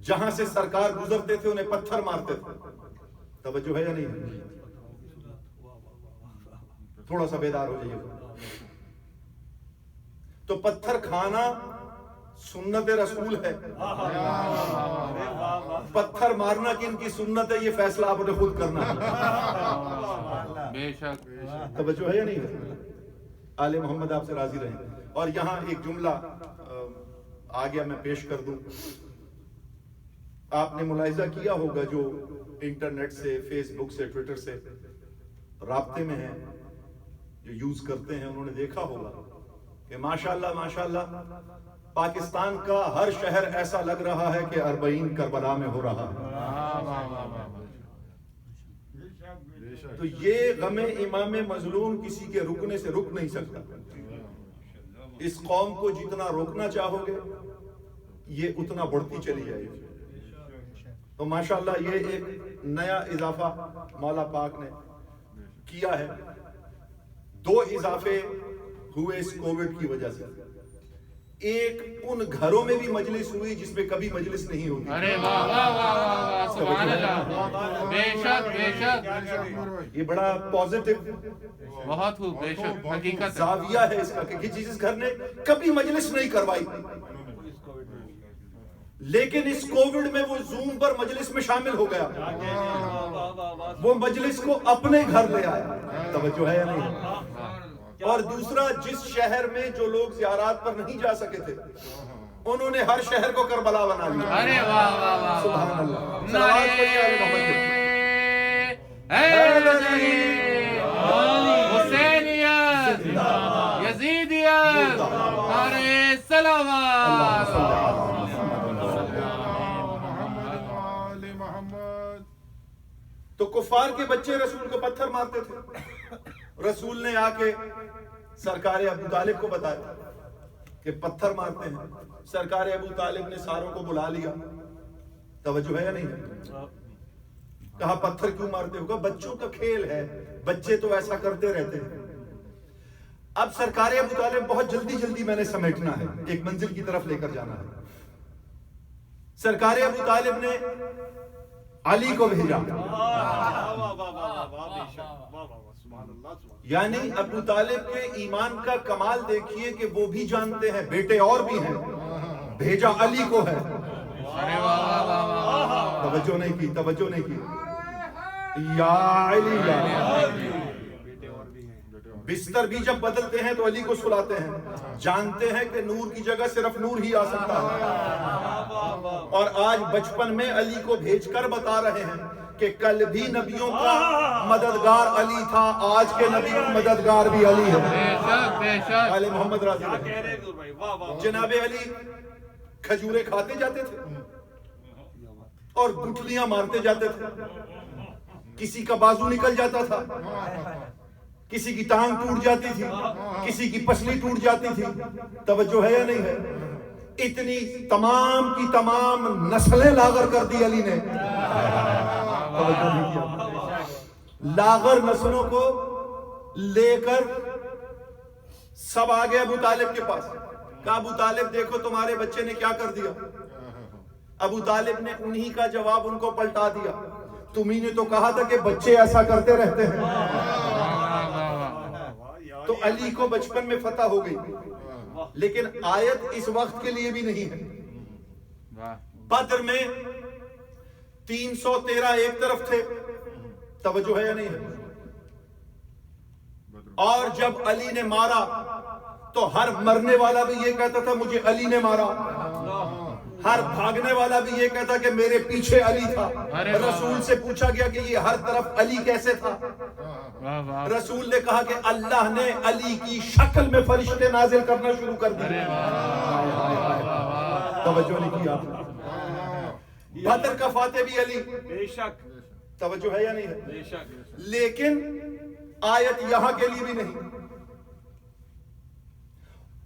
جہاں سے سرکار گزرتے تھے انہیں پتھر مارتے تھے۔ توجہ ہے یا نہیں؟ تھوڑا سا بیدار ہو جائیے۔ تو پتھر کھانا سنت رسول ہے، پتھر مارنا کن کی سنت ہے یہ فیصلہ آپ نے خود کرنا ہے۔ بے شک توجہ ہے یا نہیں؟ آل محمد آپ سے راضی رہیں۔ اور یہاں ایک جملہ آ گیا، میں پیش کر دوں۔ آپ نے ملاحظہ کیا ہوگا جو انٹرنیٹ سے، فیس بک سے، ٹویٹر سے رابطے میں ہیں، جو یوز کرتے ہیں، انہوں نے دیکھا ہوگا کہ ماشاءاللہ ماشاءاللہ پاکستان کا ہر شہر ایسا لگ رہا ہے کہ 40 کربلا میں ہو رہا ہے۔ تو یہ غم امام مظلوم کسی کے رکنے سے رک نہیں سکتا۔ اس قوم کو جتنا روکنا چاہو گے یہ اتنا بڑھتی چلی جائے گی۔ تو ماشاءاللہ یہ ایک نیا اضافہ مولا پاک نے کیا ہے۔ 2 اضافے ہوئے اس کووڈ کی وجہ سے۔ ایک ان گھروں میں بھی مجلس ہوئی جس میں کبھی مجلس نہیں ہوتی. ارے واہ واہ واہ واہ واہ سبحان اللہ. بے شک بے شک. یہ بڑا پازیٹو بہت خوب. بے شک حقیقت. زاویہ ہے اس کا کہ جس گھر نے کبھی مجلس نہیں کروائی لیکن اس کووڈ میں وہ زوم پر مجلس میں شامل ہو گیا, وہ مجلس کو اپنے گھر لے آیا. توجہ ہے یا نہیں؟ اور دوسرا, جس شہر میں جو لوگ زیارات پر نہیں جا سکے تھے انہوں نے ہر شہر کو کربلا بنا لیا. ارے واہ واہ واہ. سبحان اللہ. صلوات پڑھیے آل محمد. حسینیت یزیدیت. ارے صلوات. تو کفار کے بچے رسول کو پتھر مارتے تھے. رسول نے آ کے سرکار ابو طالب کو بتایا کہ پتھر مارتے ہیں. سرکار ابو طالب نے ساروں کو بلا لیا. توجہ ہے یا نہیں؟ کہا پتھر کیوں مارتے ہو؟ بچوں کا کھیل ہے, بچے تو ایسا کرتے رہتے ہیں. اب سرکار ابو طالب بہت جلدی جلدی میں نے سمیٹنا ہے, ایک منزل کی طرف لے کر جانا ہے. سرکار ابو طالب نے علی کو بھیجا. یعنی ابو طالب کے ایمان کا کمال دیکھیے کہ وہ بھی جانتے ہیں بیٹے اور بھی ہیں. بھیجا علی کو ہے. توجہ نہیں کی, توجہ نہیں کی. یا علی یا بستر بھی جب بدلتے ہیں تو علی کو سلاتے ہیں. جانتے ہیں کہ نور کی جگہ صرف نور ہی آ سکتا ہے. اور آج بچپن میں علی کو بھیج کر بتا رہے ہیں کہ کل بھی نبیوں کا مددگار علی تھا, آج کے نبی کا مددگار بھی علی ہے. آل محمد راضی رہے. جناب علی کھجورے کھاتے جاتے تھے اور گٹھلیاں مارتے جاتے تھے. کسی کا بازو نکل جاتا تھا, کسی کی ٹانگ ٹوٹ جاتی تھی, کسی کی پسلی ٹوٹ جاتی تھی. توجہ ہے یا نہیں ہے؟ اتنی تمام کی تمام نسلیں لاغر کر دی علی نے. لاغر نسلوں کو لے کر سب آگے ابو طالب کے پاس. کہا ابو طالب دیکھو تمہارے بچے نے کیا کر دیا. ابو طالب نے انہی کا جواب ان کو پلٹا دیا. تمہیں نے تو کہا تھا کہ بچے ایسا کرتے رہتے ہیں. تو علی کو بچپن میں فتح ہو گئی, لیکن آیت اس وقت کے لیے بھی نہیں ہے. بدر میں 313 ایک طرف تھے. توجہ ہے یا نہیں ہے؟ اور جب علی نے مارا تو ہر مرنے والا بھی یہ کہتا تھا مجھے علی نے مارا. ہر بھاگنے والا بھی یہ کہتا کہ میرے پیچھے علی تھا. رسول سے پوچھا گیا کہ یہ ہر طرف علی کیسے تھا؟ رسول نے کہا کہ اللہ نے علی کی شکل میں فرشتے نازل کرنا شروع کر دیے. توجہ نہیں کیا. بدر کا فاتح بھی علی. بے شک. توجہ ہے یا نہیں ہے؟ بے شک. لیکن آیت یہاں کے لیے بھی نہیں.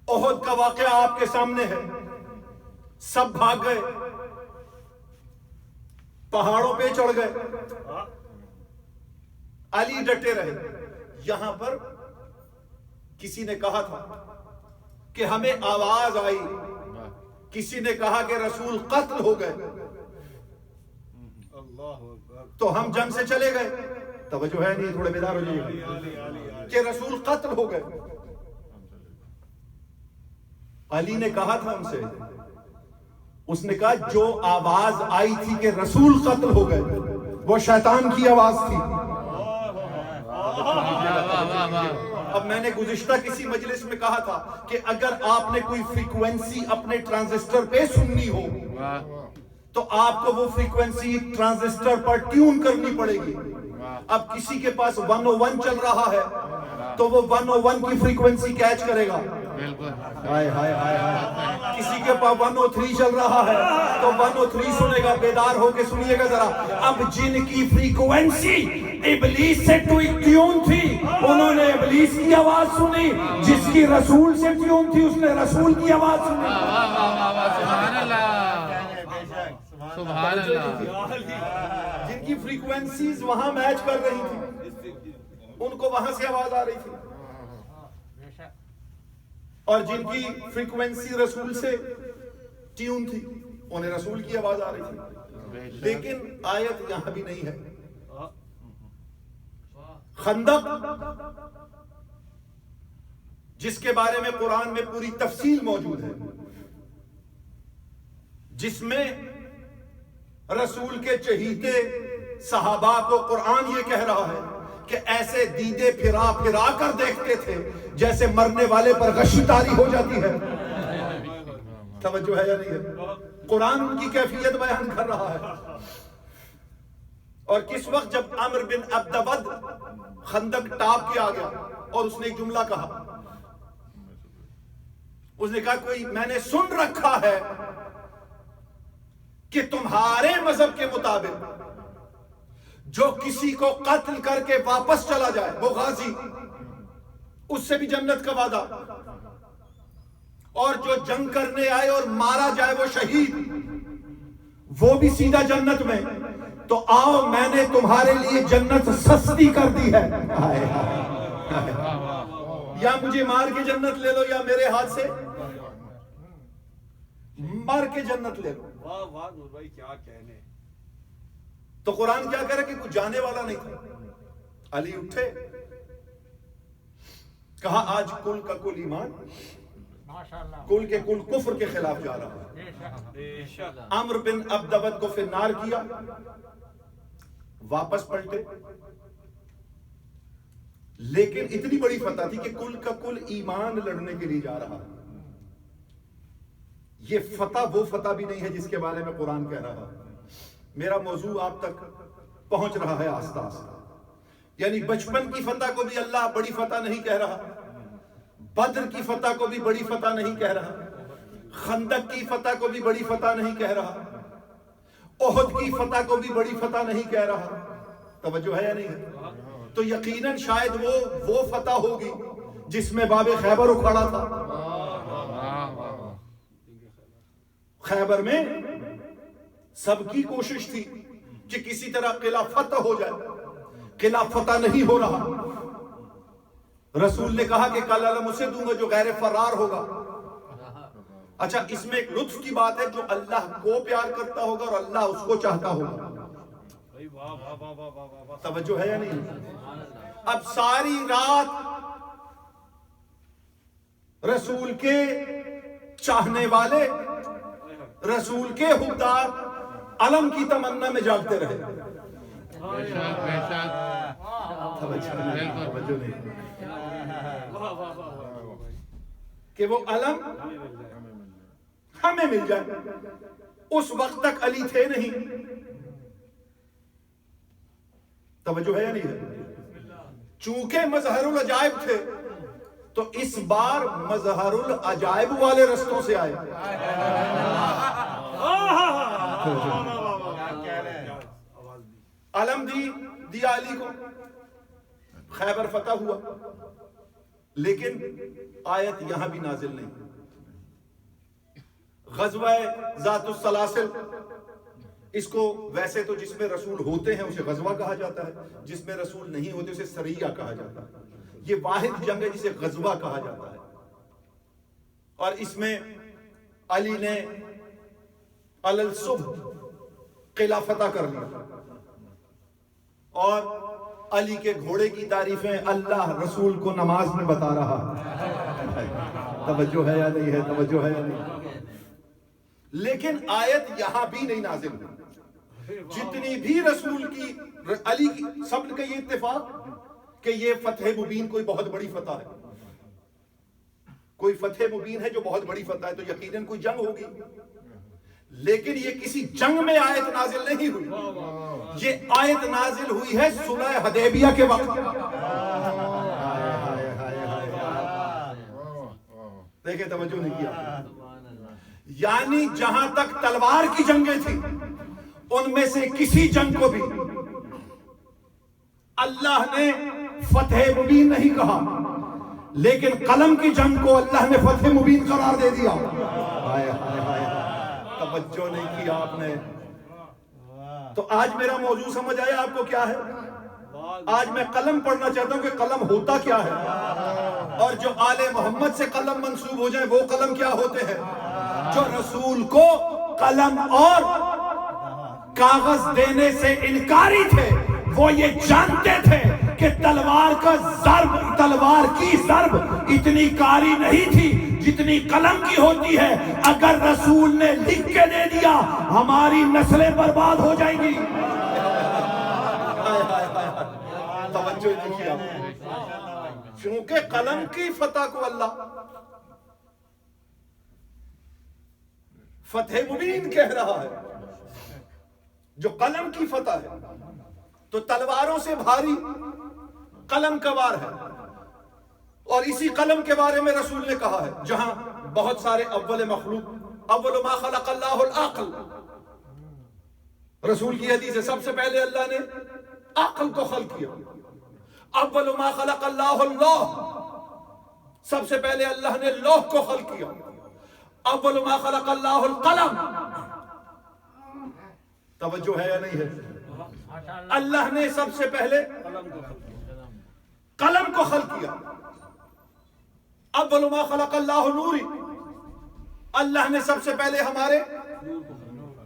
احد کا واقعہ آپ کے سامنے ہے. سب بھاگ گئے, پہاڑوں پہ چڑھ گئے, علی ڈٹے رہے. یہاں پر کسی نے کہا تھا کہ ہمیں آواز آئی, کسی نے کہا کہ رسول قتل ہو گئے, تو ہم جنگ سے چلے گئے. توجہ ہے نہیں, تھوڑے بیدار ہو جائیے کہ رسول قتل ہو گئے. علی نے کہا تھا ان سے, اس نے کہا جو آواز آئی تھی کہ رسول قتل ہو گئے وہ شیطان کی آواز تھی. اب میں نے گزشتہ کسی مجلس میں کہا تھا کہ اگر آپ نے کوئی فریکوینسی اپنے ٹرانزسٹر پہ سننی ہو تو آپ کو وہ فریکوینسی ٹرانزسٹر پر ٹیون کرنی پڑے گی. اب کسی کے پاس 101 چل رہا ہے تو وہ 101 کی فریکوینسی کیچ کرے گا. کسی کے پاس 103 چل رہا ہے تو 103 سنے گا. بیدار ہو کے سنیے گا ذرا. اب جن کی فریکوینسی ابلیس سے ٹیون تھی انہوں نے ابلیس کی آواز سنی, جس کی رسول سے ٹیون تھی اس نے رسول کی آواز سنی. سبحان اللہ سبحان اللہ. جن کی فریکوینسیز وہاں میچ کر رہی تھی ان کو وہاں سے آواز آ رہی تھی. اور جن کی فریکوینسی رسول سے ٹیون تھی انہیں رسول کی آواز آ رہی تھی. لیکن آیت یہاں بھی نہیں ہے. خندق جس کے بارے میں قرآن میں پوری تفصیل موجود ہے، جس میں رسول کے چہیتے صحابہ کو قرآن یہ کہہ رہا ہے کہ ایسے دیدے پھرا پھرا کر دیکھتے تھے جیسے مرنے والے پر غشی طاری ہو جاتی ہے. توجہ ہے یا نہیں ہے؟ قرآن ان کی کیفیت بیان کر رہا ہے. اور کس وقت جب عمرو بن عبدود خندق ٹاپ کے آ گیا اور اس نے ایک جملہ کہا، اس نے کہا کوئی میں نے سن رکھا ہے کہ تمہارے مذہب کے مطابق جو کسی کو قتل کر کے واپس چلا جائے وہ غازی، اس سے بھی جنت کا وعدہ، اور جو جنگ کرنے آئے اور مارا جائے وہ شہید، وہ بھی سیدھا جنت میں. تو آؤ میں نے تمہارے لیے جنت سستی کر دی ہے. یا مجھے مار کے جنت لے لو یا میرے ہاتھ سے مار کے جنت لے لو. واہ واہ نور بھائی کیا کہنے. تو قرآن کیا کہہ رہا کہ کوئی جانے والا نہیں تھا. علی اٹھے، کہا آج کل کا کل ایمان کل کے کل کفر کے خلاف جا رہا ہے. عمرو بن عبدود کو فنار کیا، واپس پلٹے. لیکن اتنی بڑی فتح تھی کہ کل کا کل ایمان لڑنے کے لیے جا رہا. یہ فتح وہ فتح بھی نہیں ہے جس کے بارے میں قرآن کہہ رہا. میرا موضوع آپ تک پہنچ رہا ہے آہستہ آہستہ. یعنی بچپن کی فتح کو بھی اللہ بڑی فتح نہیں کہہ رہا، بدر کی فتح کو بھی بڑی فتح نہیں کہہ رہا، خندق کی فتح کو بھی بڑی فتح نہیں کہہ رہا، احد کی فتح کو بھی بڑی فتح نہیں کہہ رہا. توجہ ہے یا نہیں ہے؟ تو یقیناً شاید وہ فتح ہوگی جس میں باب خیبر اکھاڑا تھا. خیبر میں سب کی کوشش تھی کہ کسی طرح قلعہ فتح ہو جائے. قلعہ فتح نہیں ہو رہا. رسول نے کہا کہ کل علم اسے دوں گا جو غیر فرار ہوگا. اچھا اس میں ایک لطف کی بات ہے، جو اللہ کو پیار کرتا ہوگا اور اللہ اس کو چاہتا ہوگا. توجہ ہے یا نہیں؟ اب ساری رات رسول کے چاہنے والے، رسول کے حبدار علم کی تمنا میں جاگتے رہے. کہ وہ علم ہمیں مل جائے. اس وقت تک علی تھے نہیں. توجہ ہے یا نہیں ہے؟ چونکہ مظہر العجائب تھے تو اس بار مظہر العجائب والے رستوں سے آئے. علم دیا علی کو، خیبر فتح ہوا. لیکن آیت یہاں بھی نازل نہیں. غزوہ ذات السلاسل، اس کو ویسے تو جس میں رسول ہوتے ہیں اسے غزوہ کہا جاتا ہے، جس میں رسول نہیں ہوتے اسے سریہ کہا جاتا ہے. یہ واحد جنگ ہے جسے غزوہ کہا جاتا ہے. اور اس میں علی نے علی الصبح قلعہ فتح کر لیا. اور علی کے گھوڑے کی تعریفیں اللہ رسول کو نماز میں بتا رہا. توجہ ہے یا نہیں ہے؟ توجہ ہے یا نہیں؟ لیکن آیت یہاں بھی نہیں نازل ہوئی. جتنی بھی رسول کی علی کی سب کا یہ اتفاق کہ یہ فتح مبین کوئی بہت بڑی فتح ہے. کوئی فتح مبین ہے جو بہت بڑی فتح ہے تو یقیناً کوئی جنگ ہوگی. لیکن یہ کسی جنگ میں آیت نازل نہیں ہوئی. یہ آیت نازل ہوئی ہے صلح حدیبیہ کے وقت. دیکھیں توجہ نہیں کیا. یعنی جہاں تک تلوار کی جنگیں تھیں ان میں سے کسی جنگ کو بھی اللہ نے فتح مبین نہیں کہا، لیکن قلم کی جنگ کو اللہ نے فتح مبین قرار دے دیا. توجہ نہیں کیا آپ نے. تو آج میرا موضوع سمجھ آیا آپ کو کیا ہے؟ آج میں قلم پڑھنا چاہتا ہوں کہ قلم ہوتا کیا ہے. اور جو آل محمد سے قلم منسوب ہو جائے وہ قلم کیا ہوتے ہیں؟ جو رسول کو قلم اور کاغذ دینے سے انکاری تھے، وہ یہ جانتے تھے کہ تلوار کی ضرب اتنی کاری نہیں تھی جتنی قلم کی ہوتی ہے. اگر رسول نے لکھ کے دے دیا ہماری نسلیں برباد ہو جائیں گی. توجہ دیکھیے آپ، چونکہ قلم کی فتح کو اللہ فتح مبین کہہ رہا ہے، جو قلم کی فتح ہے، تو تلواروں سے بھاری قلم کا وار ہے. اور اسی قلم کے بارے میں رسول نے کہا ہے، جہاں بہت سارے اول مخلوق، اول ما خلق اللہ العقل، رسول کی حدیث ہے سب سے پہلے اللہ نے عقل کو خلق کیا. اول ما خلق اللہ اللوح، سب سے پہلے اللہ نے لوح کو خلق کیا. اول ما خلق اللہ القلم، توجہ ہے یا نہیں ہے؟ اللہ نے سب سے پہلے قلم کو خلق کیا. اول ما خلق اللہ نوری، اللہ نے سب سے پہلے ہمارے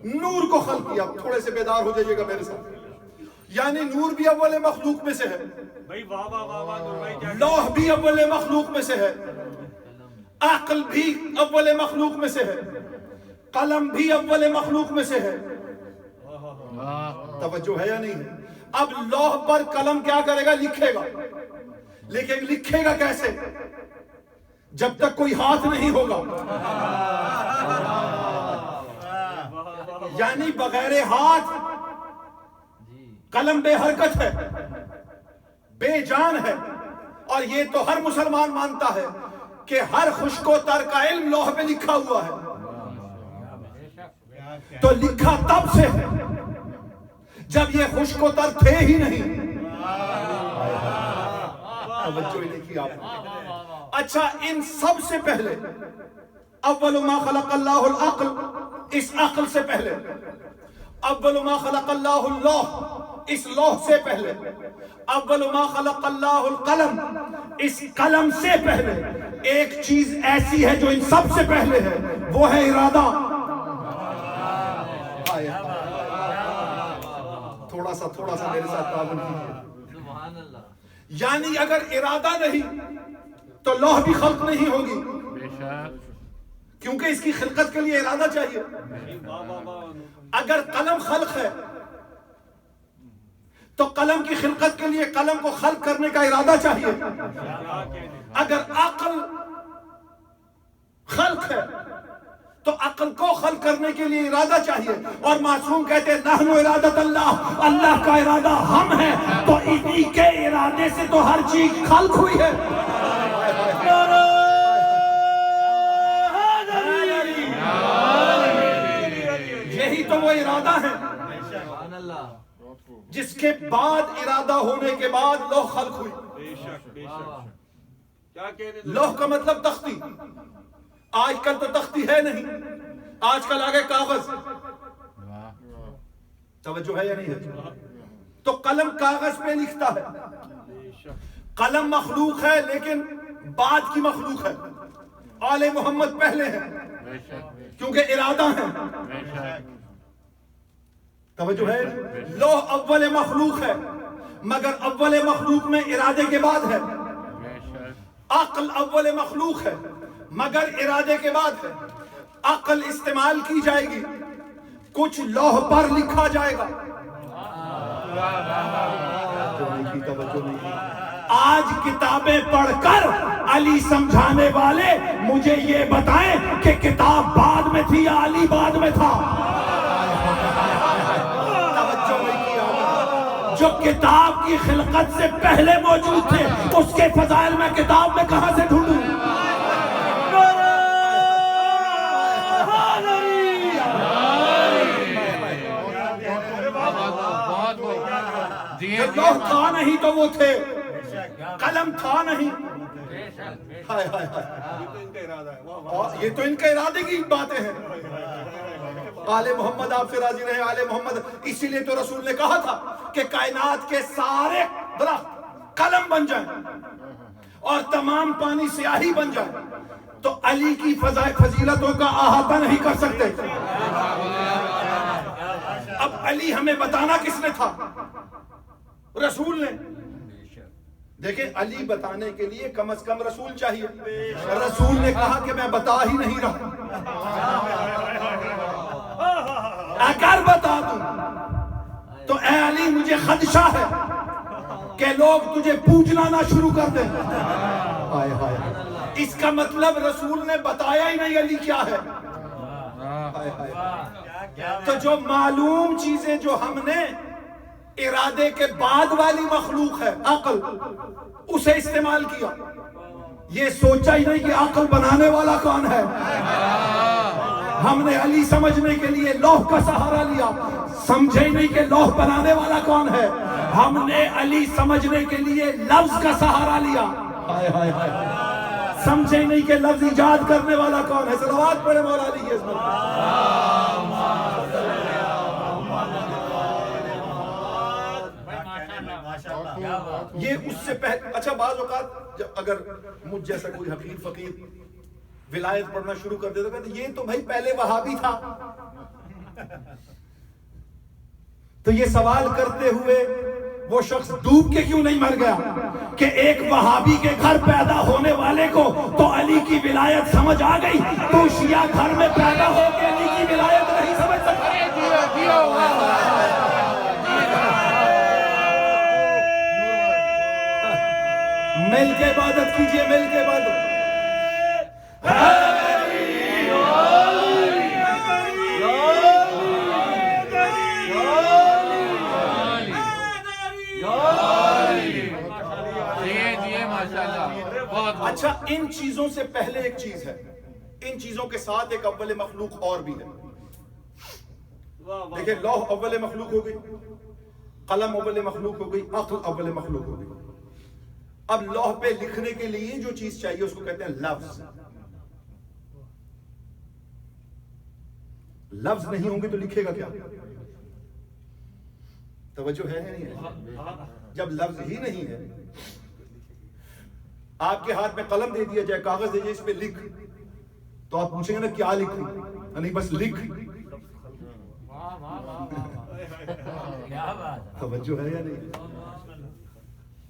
نور کو خلق کیا. تھوڑے سے بیدار ہو جائیے گا میرے ساتھ. یعنی نور بھی اول مخلوق میں سے ہے، لوح بھی اول مخلوق میں سے ہے، عقل بھی اول مخلوق میں سے ہے، قلم بھی اول مخلوق میں سے ہے. توجہ ہے یا نہیں؟ اب لوح پر قلم کیا کرے گا؟ لکھے گا. لیکن لکھے گا کیسے؟ جب تک کوئی ہاتھ نہیں ہوگا. یعنی بغیر ہاتھ قلم بے حرکت ہے، بے جان ہے. اور یہ تو ہر مسلمان مانتا ہے کہ ہر خشک و تر کا علم لوح پہ لکھا ہوا ہے. تو لکھا تب سے ہے جب یہ خشک و تر تھے ہی نہیں. توجہ دیکھیے آپ. اچھا، ان سب سے پہلے اول ما خلق اللہ العقل، اس عقل سے پہلے اول ما خلق اللہ اللوح، اس لوح سے پہلے اول ما خلق اللہ القلم، اس قلم سے پہلے ایک چیز ایسی ہے جو ان سب سے پہلے ہے، وہ ہے ارادہ. تھوڑا سا میرے ساتھ تعاون کیجیے. یعنی اگر ارادہ نہیں تو لوح بھی خلق نہیں ہوگی، کیونکہ اس کی خلقت کے لیے ارادہ چاہیے. اگر قلم خلق ہے تو قلم کی خلقت کے لیے قلم کو خلق کرنے کا ارادہ چاہیے. اگر عقل خلق ہے تو عقل کو خلق کرنے کے لیے ارادہ چاہیے. اور معصوم کہتے ہیں نحن ارادت اللہ، اللہ کا ارادہ ہم ہیں. تو انہی کے ارادے سے تو ہر چیز خلق ہوئی ہے. یہی تو وہ ارادہ ہے جس کے بعد ارادہ ہونے کے بعد لوح خلق ہوئی. لوح کا مطلب تختی. آج کل تو تختی ہے نہیں، آج کل آگے کاغذ. توجہ ہے یا نہیں ہے؟ تو قلم کاغذ پہ لکھتا ہے. قلم مخلوق ہے لیکن بعد کی مخلوق ہے. آل محمد پہلے ہیں کیونکہ ارادہ ہے. توجہ ہے؟ لوح اول مخلوق ہے مگر اول مخلوق میں ارادے کے بعد ہے. عقل اول مخلوق ہے مگر ارادے کے بعد ہے. عقل استعمال کی جائے گی، کچھ لوح پر لکھا جائے گا. آج کتابیں پڑھ کر علی سمجھانے والے مجھے یہ بتائیں کہ کتاب بعد میں تھی یا علی بعد میں تھا. جو کتاب کی خلقت سے پہلے موجود تھے اس کے فضائل میں کتاب میں کہاں سے ڈھونڈوں؟ لوح تھا نہیں تو وہ تھے، قلم تھا نہیں. یہ تو ان کے ارادے کی باتیں ہیں. آل محمد آپ سے راضی رہے. آل محمد اسی لیے تو رسول نے کہا تھا کہ کائنات کے سارے درخت قلم بن جائیں. اور تمام پانی سیاہی بن جائے تو علی کی فضیلتوں کا احاطہ نہیں کر سکتے. اب علی ہمیں بتانا کس نے تھا؟ رسول نے. دیکھیں علی بتانے کے لیے کم از کم رسول چاہیے. رسول نے کہا کہ میں بتا ہی نہیں رہا. اگر بتا دوں تو اے علی مجھے خدشہ ہے کہ لوگ تجھے پوجنا نہ شروع کر دیں. ہائے ہائے. اس کا مطلب رسول نے بتایا ہی نہیں علی کیا ہے. ہائے ہائے. تو جو معلوم چیزیں جو ہم نے ارادے کے بعد والی مخلوق ہے عقل، اسے استعمال کیا. یہ سوچا ہی نہیں کہ عقل بنانے والا کون ہے. ہم نے علی سمجھنے کے لیے لوح کا سہارا لیا، سمجھے نہیں کہ لوح بنانے والا کون ہے. ہم نے علی سمجھنے کے لیے لفظ کا سہارا لیا، سمجھے نہیں کہ لفظ ایجاد کرنے والا کون ہے. صلوات پڑھے مولا علی کے اسم. یہ اس سے پہلے اچھا بعض اوقات جب اگر مجھ جیسا کوئی حقیر فقیر ولایت پڑھنا شروع کر دے تو کہتے یہ تو بھائی پہلے وہابی تھا. تو یہ سوال کرتے ہوئے وہ شخص ڈوب کے کیوں نہیں مر گیا کہ ایک وہابی کے گھر پیدا ہونے والے کو تو علی کی ولایت سمجھ آ گئی، تو شیعہ گھر میں پیدا ہو کے علی کی ولایت نہیں سمجھ سکتا. مل کے عبادت کیجئے، مل کے عبادت. اچھا ان چیزوں سے پہلے ایک چیز ہے، ان چیزوں کے ساتھ ایک اول مخلوق اور بھی ہے. دیکھیں لوح اول مخلوق ہو گئی، قلم اول مخلوق ہو گئی، عقل اول مخلوق ہو گئی. اب لوح پہ لکھنے کے لیے جو چیز چاہیے اس کو کہتے ہیں لفظ. لفظ نہیں ہوں گے تو لکھے گا کیا؟ توجہ ہے نہیں ہے؟ جب لفظ ہی نہیں ہے، آپ کے ہاتھ میں قلم دے دیا جائے، کاغذ دے جائے، اس پہ لکھ، تو آپ پوچھیں گے نا کیا لکھوں؟ نہیں بس لکھ. توجہ ہے یا نہیں؟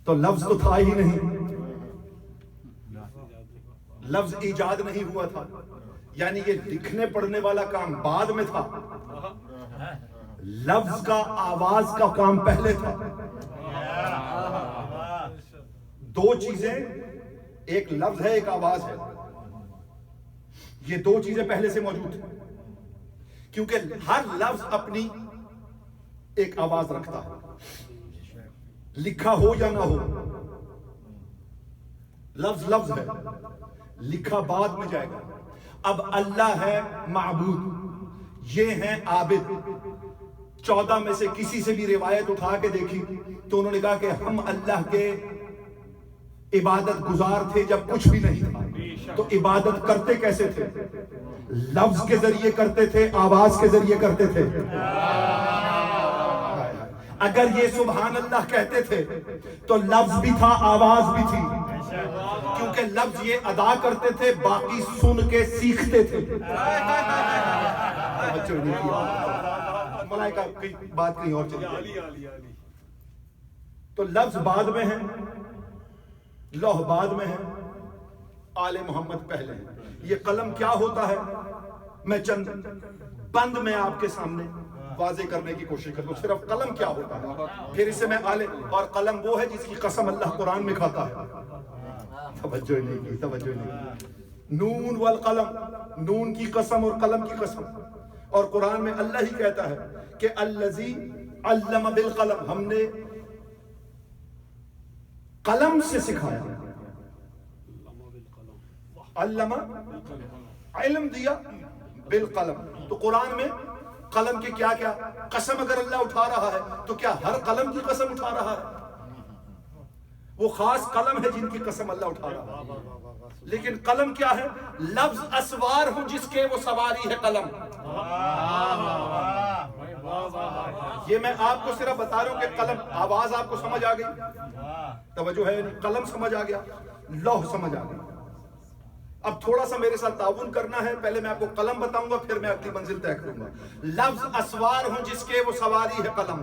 تو لفظ تو تھا ہی نہیں، لفظ ایجاد نہیں ہوا تھا، یعنی یہ لکھنے پڑھنے والا کام بعد میں تھا، لفظ کا آواز کا کام پہلے تھا. دو چیزیں، ایک لفظ ہے ایک آواز ہے، یہ دو چیزیں پہلے سے موجود ہیں، کیونکہ ہر لفظ اپنی ایک آواز رکھتا ہے، لکھا ہو یا نہ ہو. لفظ لفظ ہے، لکھا بعد میں جائے گا. اب اللہ ہے معبود، یہ ہیں عابد. 14 میں سے کسی سے بھی روایت اٹھا کے دیکھی تو انہوں نے کہا کہ ہم اللہ کے عبادت گزار تھے جب کچھ بھی نہیں تھا. تو عبادت کرتے کیسے تھے؟ لفظ کے ذریعے کرتے تھے، آواز کے ذریعے کرتے تھے. اگر یہ سبحان اللہ کہتے تھے تو لفظ بھی تھا، آواز بھی تھی، کیونکہ لفظ یہ ادا کرتے تھے، باقی سن کے سیکھتے تھے. ملائکہ کی بات کہیں اور چلی. تو لفظ بعد میں ہے، لوح بعد میں ہے، آل محمد پہلے ہے. یہ قلم کیا ہوتا ہے میں چند بند میں آپ کے سامنے واضح کرنے کی کوشش کرتا ہوں. صرف قلم کیا ہوتا ہے، پھر اسے میں آلے. اور قلم وہ ہے جس کی قسم اللہ قرآن میں کھاتا ہے. توجہ نہیں کی، توجہ نہیں کی. نون والقلم، نون کی قسم اور قلم کی قسم. اور قرآن میں اللہ ہی کہتا ہے کہ الذی علم بالقلم، ہم نے قلم سے سکھایا. علم علم دیا بالقلم. تو قرآن میں قلم کے کیا کیا قسم اگر اللہ اٹھا رہا ہے تو کیا ہر قلم کی قسم اٹھا رہا ہے؟ وہ خاص قلم ہے جن کی قسم اللہ اٹھا رہا ہے. لیکن قلم کیا ہے؟ لفظ اسوار ہوں جس کے وہ سواری ہے قلم. یہ میں آپ کو صرف بتا رہا ہوں کہ قلم، آواز آپ کو سمجھ آ گئی، توجہ ہے، قلم سمجھ آ گیا. لوح سمجھ آ گئی. اب تھوڑا سا میرے ساتھ تعاون کرنا ہے. پہلے میں آپ کو قلم بتاؤں گا، پھر میں اگلی منزل طے کروں گا. لفظ اسوار ہوں جس کے وہ سواری ہے قلم،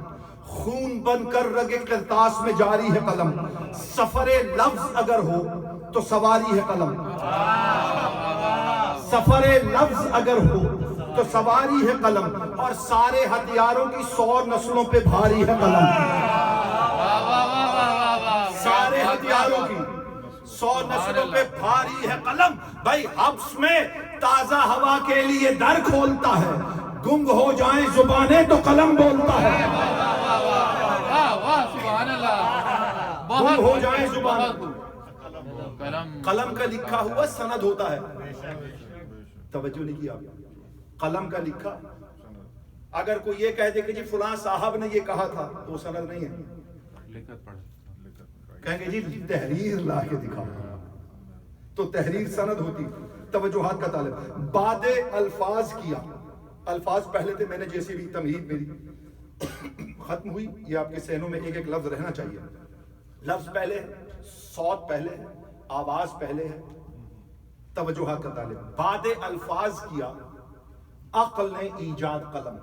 خون بن کر رگ قرطاس میں جاری ہے قلم. سفر لفظ اگر ہو تو سواری ہے قلم. سفر لفظ اگر ہو تو سواری ہے قلم، اور سارے ہتھیاروں کی 100 نسلوں پہ بھاری ہے قلم. سارے ہتھیاروں کی 100 نسلوں پہ بھاری ہے قلم. بھائی حبس میں تازہ ہوا کے لیے در کھولتا ہے، گنگ ہو جائیں زبانیں تو قلم بولتا ہے. سبحان اللہ. گنگ ہو جائیں زبانیں. قلم کا لکھا ہوا سند ہوتا ہے. توجہ نہیں کیا. قلم کا لکھا، اگر کوئی یہ کہہ دے کہ جی فلاں صاحب نے یہ کہا تھا تو وہ سند نہیں ہے. کہیں گے جی تحریر لا کے دکھاؤ تو تحریر سند ہوتی. توجہات کا طالب. بعد الفاظ کیا. الفاظ پہلے تھے، میں نے جیسے بھی تمہید میری ختم ہوئی، یہ آپ کے ذہنوں میں ایک ایک لفظ رہنا چاہیے. لفظ پہلے ہے، صوت پہلے ہے، آواز پہلے ہے. توجہات کا طالب. بعد الفاظ کیا، عقل نے ایجاد قلم.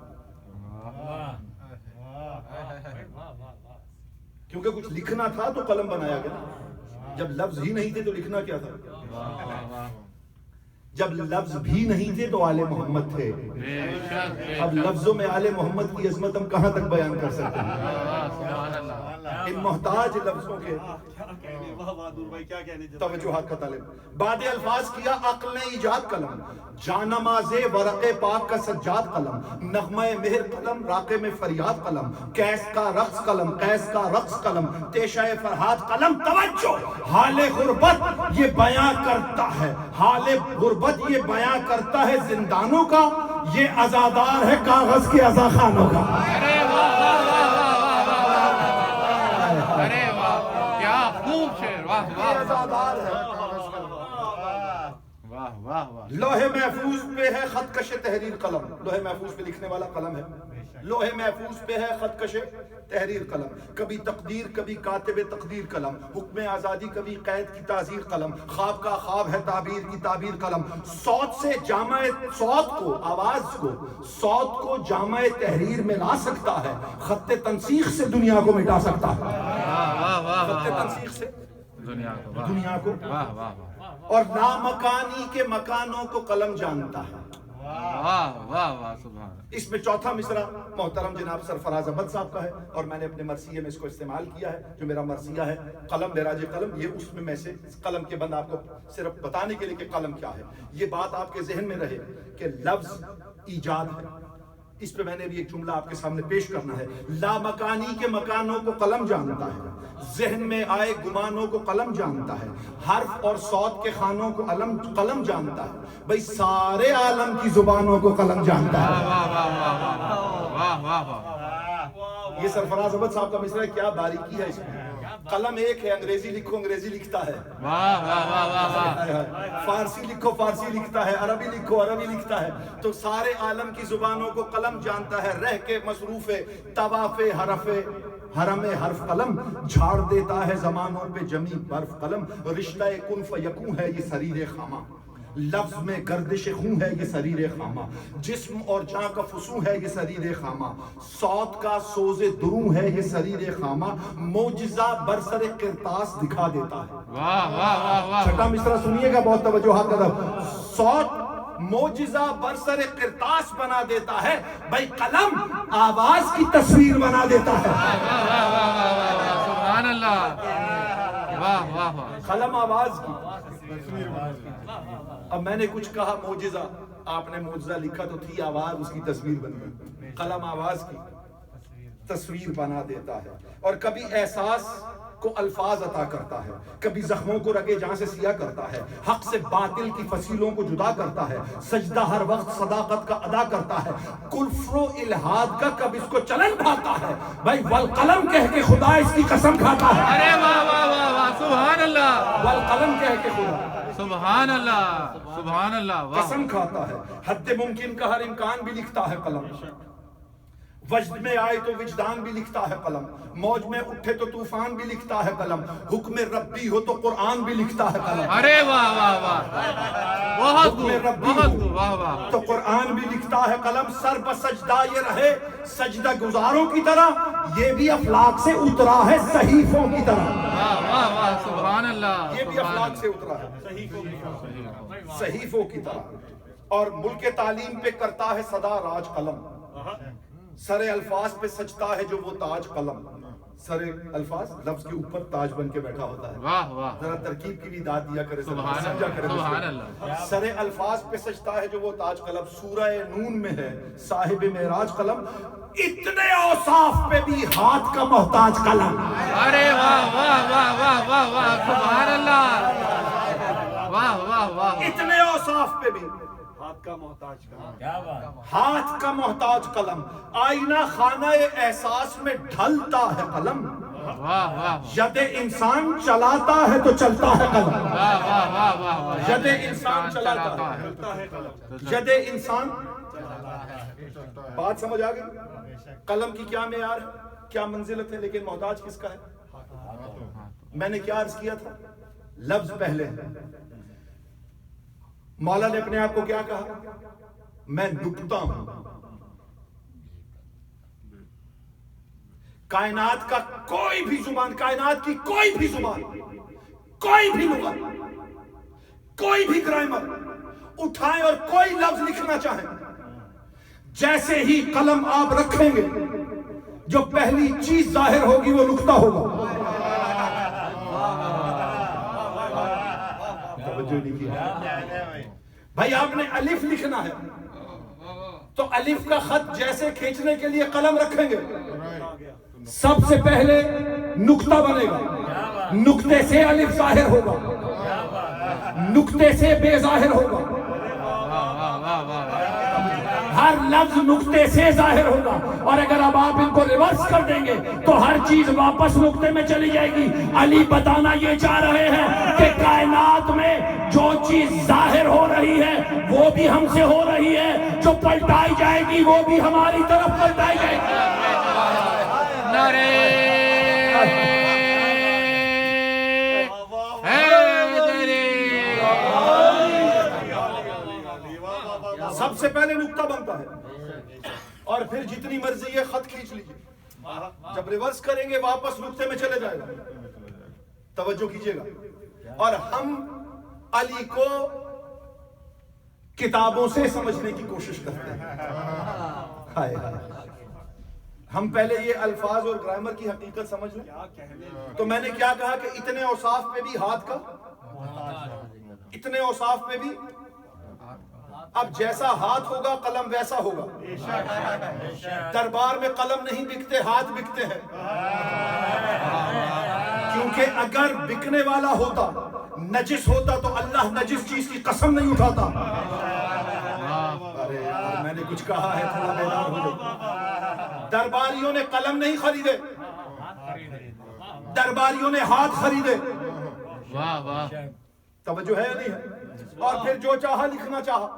کیونکہ کچھ لکھنا تھا تو قلم بنایا گیا. جب لفظ ہی نہیں تھے تو لکھنا کیا تھا؟ جب لفظ بھی نہیں تھے تو آل محمد تھے. اب لفظوں میں آل محمد کی عظمت ہم کہاں تک بیان کر سکتے ہیں ان محتاج لفظوں کے. توجہات کا طالب. بعد الفاظ کیا، عقل نے ایجاد قلم. جانماز ورق پاک کا سجاد قلم. نغمہ مہر قلم، راقے میں فریاد قلم. قیس کا رقص قلم، قیس کا رقص قلم. تیشہ فرحات قلم. توجہ، حال غربت یہ بیاں کرتا ہے، حال غربت یہ بیاں کرتا ہے زندانوں کا. یہ عزادار ہے کاغذ کے عزا خانوں کا. ارے واہ، کیا خوب شعر. واہ واہ عزادار ہے. واہ واہ واہ. لوح محفوظ پہ ہے خط کش تحریر قلم. لوح محفوظ پہ لکھنے والا قلم ہے. لوح محفوظ پہ ہے خط کش تحریر قلم. کبھی تقدیر، کبھی کاتب تقدیر قلم. حکم آزادی، کبھی قید کی تعزیر قلم. خواب کا خواب ہے تعبیر کی تعبیر قلم. صوت سے جامع صوت کو، آواز کو، صوت کو جامع تحریر میں لا سکتا ہے. خط تنسیخ سے دنیا کو مٹا سکتا ہے. خط تنسیخ سے دنیا کو. اور نامکانی کے مکانوں کو قلم جانتا ہے. واہ واہ واہ سبحان. اس میں چوتھا مصرع محترم جناب سرفراز احمد صاحب کا ہے، اور میں نے اپنے مرثیے میں اس کو استعمال کیا ہے. جو میرا مرثیہ ہے قلم معراج قلم، یہ اس میں سے قلم کے بند آپ کو صرف بتانے کے لیے کہ قلم کیا ہے. یہ بات آپ کے ذہن میں رہے کہ لفظ ایجاد ہے. اس پہ میں نے بھی ایک جملہ آپ کے سامنے پیش کرنا ہے. لامکانی کے مکانوں کو قلم جانتا ہے، ذہن میں آئے گمانوں کو قلم جانتا ہے، حرف اور صوت کے خانوں کو قلم جانتا ہے. بھئی سارے عالم کی زبانوں کو قلم جانتا ہے. واہ واہ واہ. یہ سرفراز احمد صاحب کا مصرع ہے. کیا باریکی ہے اس میں. قلم ایک ہے، انگریزی لکھو انگریزی لکھتا ہے. واہ واہ واہ واہ. فارسی لکھو فارسی لکھتا ہے، عربی لکھو عربی لکھتا ہے. تو سارے عالم کی زبانوں کو قلم جانتا ہے. رہ کے مصروف طواف حرم حرف قلم. جھاڑ دیتا ہے زمانوں پہ جمی برف قلم. رشتہ کن فیکون ہے یہ سریر خامہ. لفظ میں گردش خون ہے یہ سریر خامہ. جسم اور جاں کا فسوں ہے یہ سریر خامہ. صوت کا سوز دروں ہے یہ سریر خامہ. معجزہ برسر قرطاس دکھا دیتا ہے. واہ واہ واہ واہ. چھٹا مصرع سنیے گا بہت توجہات کا طرف. صوت معجزہ برسر قرطاس بنا دیتا ہے. بھائی قلم آواز کی تصویر بنا دیتا ہے. سبحان اللہ. واہ واہ واہ. قلم آواز کی. اب میں نے کچھ کہا معجزہ، آپ نے معجزہ لکھا تو تھی آواز، اس کی تصویر بن گئی. قلم آواز کی تصویر بنا دیتا ہے. اور کبھی احساس کو الفاظ عطا کرتا ہے، کبھی زخموں کو رگے جہاں سے سیاہ کرتا ہے. حق سے باطل کی فصیلوں کو جدا کرتا ہے. سجدہ ہر وقت صداقت کا ادا کرتا ہے. کفر و الحاد کا کب اس کو چلن بھاتا ہے. بھائی والقلم کہہ کے خدا اس کی قسم کھاتا ہے. ارے واہ واہ واہ واہ. سبحان اللہ. والقلم کہہ کے خدا سبحان اللہ سبحان اللہ. واہ. قسم کھاتا ہے. حد ممکن کا ہر امکان بھی لکھتا ہے قلم. وجد میں آئے تو وجدان بھی لکھتا ہے قلم، موج میں اٹھے تو طوفان بھی لکھتا ہے قلم، حکم ربی ہو تو قرآن بھی لکھتا ہے قلم۔ ارے واہ واہ واہ، بہت حکم خوب، ربی بہت ہو خوب، واہ واہ۔ تو قرآن بھی لکھتا ہے قلم۔ سر بسجدہ یہ رہے سجدہ گزاروں کی طرح، یہ بھی افلاک سے اترا ہے صحیفوں کی طرح۔ واہ واہ واہ، سبحان اللہ، یہ بھی افلاک سے اترا ہے صحیفوں کی طرح۔ اور ملک تعلیم پہ کرتا ہے صدا راج قلم، سر الفاظ پہ سجتا ہے جو وہ تاج قلم۔ سر الفاظ لفظ کے اوپر تاج بن کے بیٹھا ہوتا ہے۔ واہ واہ، ذرا ترکیب کی بھی داد دیا کرے، سبحان سمجھا اللہ، کرے۔ سبحان اللہ۔ سر الفاظ پہ سجتا ہے جو وہ تاج قلم، سورہ نون میں ہے صاحب معراج قلم، اتنے اوصاف پہ بھی ہاتھ کا محتاج قلم۔ ارے واہ واہ واہ واہ واہ واہ، سبحان اللہ، واہ واہ واہ۔ اتنے اوصاف پہ بھی ہاتھ کا محتاج کا ہاتھ کا محتاج قلم، آئینہ خانہ احساس میں ڈھلتا ہے قلم، واہ واہ ید انسان چلاتا ہے تو چلتا ہے قلم۔ واہ واہ واہ واہ، ید انسان چلاتا ہے، ید انسان بات سمجھ آ گئی؟ قلم کی کیا معیار ہے، کیا منزلت ہے، لیکن محتاج کس کا ہے؟ میں نے کیا عرض کیا تھا؟ لفظ پہلے، مولا نے اپنے آپ کو کیا کہا؟ میں نکتہ ہوں۔ کائنات کا کوئی بھی زبان، کائنات کی کوئی بھی زبان، کوئی بھی لغت، کوئی بھی گرامر اٹھائیں اور کوئی لفظ لکھنا چاہیں، جیسے ہی قلم آپ رکھیں گے جو پہلی چیز ظاہر ہوگی وہ نکتہ ہوگا۔ بھائی آپ نے الف لکھنا ہے تو الف کا خط جیسے کھینچنے کے لیے قلم رکھیں گے، سب سے پہلے نکتہ بنے گا، نکتے سے الف ظاہر ہوگا، نکتے سے بے ظاہر ہوگا، ہر لفظ نکتے سے ظاہر ہوگا۔ اور اگر اب آپ ان کو ریورس کر دیں گے تو ہر چیز واپس نکتے میں چلی جائے گی۔ علی بتانا یہ چاہ رہے ہیں کہ کائنات میں جو چیز ظاہر ہو رہی ہے وہ بھی ہم سے ہو رہی ہے، جو پلٹائی جائے گی وہ بھی ہماری طرف پلٹائی جائے گی۔ سب سے پہلے نکتہ بنتا ہے اور پھر جتنی مرضی یہ خط کھینچ لیجیے، جب ریورس کریں گے واپس نکتے میں چلے جائے گا۔ توجہ کیجئے گا۔ اور ہم علی کو کتابوں سے سمجھنے کی کوشش کرتے ہیں۔ ہائے ہائے، ہم پہلے یہ الفاظ اور گرامر کی حقیقت سمجھ لیں۔ تو میں نے کیا کہا کہ اتنے اوصاف پہ بھی ہاتھ کا، اتنے اوصاف پہ بھی، اب جیسا ہاتھ ہوگا قلم ویسا ہوگا۔ دربار میں قلم نہیں بکتے، ہاتھ بکتے ہیں، کیونکہ اگر بکنے والا ہوتا، نجس ہوتا تو اللہ نجس چیز کی قسم نہیں اٹھاتا۔ ارے یار میں نے کچھ کہا ہے، تھوڑا بیدار ہو جائے۔ درباریوں نے قلم نہیں خریدے، درباریوں نے ہاتھ خریدے۔ واہ واہ، توجہ ہے یا نہیں ہے؟ اور پھر جو چاہا لکھنا چاہا،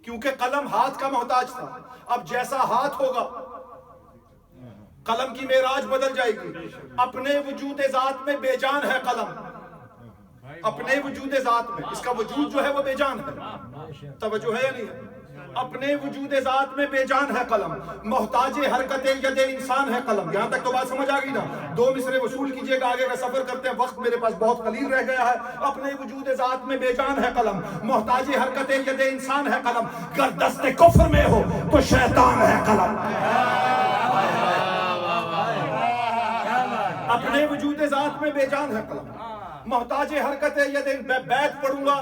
کیونکہ قلم ہاتھ کا محتاج تھا۔ اب جیسا ہاتھ ہوگا قلم کی معراج بدل جائے گی۔ اپنے وجود ذات میں بے جان ہے قلم، اپنے وجود ذات میں، اس کا وجود جو ہے وہ بے جان ہے۔ توجہ ہے یا نہیں ہے؟ اپنے وجود ذات میں بے جان ہے قلم، محتاج حرکت ید انسان ہے قلم۔ یہاں تک تو بات سمجھ آ گئی نا؟ دو مصرے وصول کیجئے گا، آگے کا سفر کرتے ہیں، وقت میرے پاس بہت قلیل رہ گیا ہے۔ اپنے وجود ذات میں بے جان ہے قلم، محتاج حرکت ید انسان ہے قلم، گر دست کفر میں ہو تو شیطان ہے قلم۔ اپنے وجود ذات میں بے جان ہے قلم، محتاج حرکت ید، میں بیت پڑھوں گا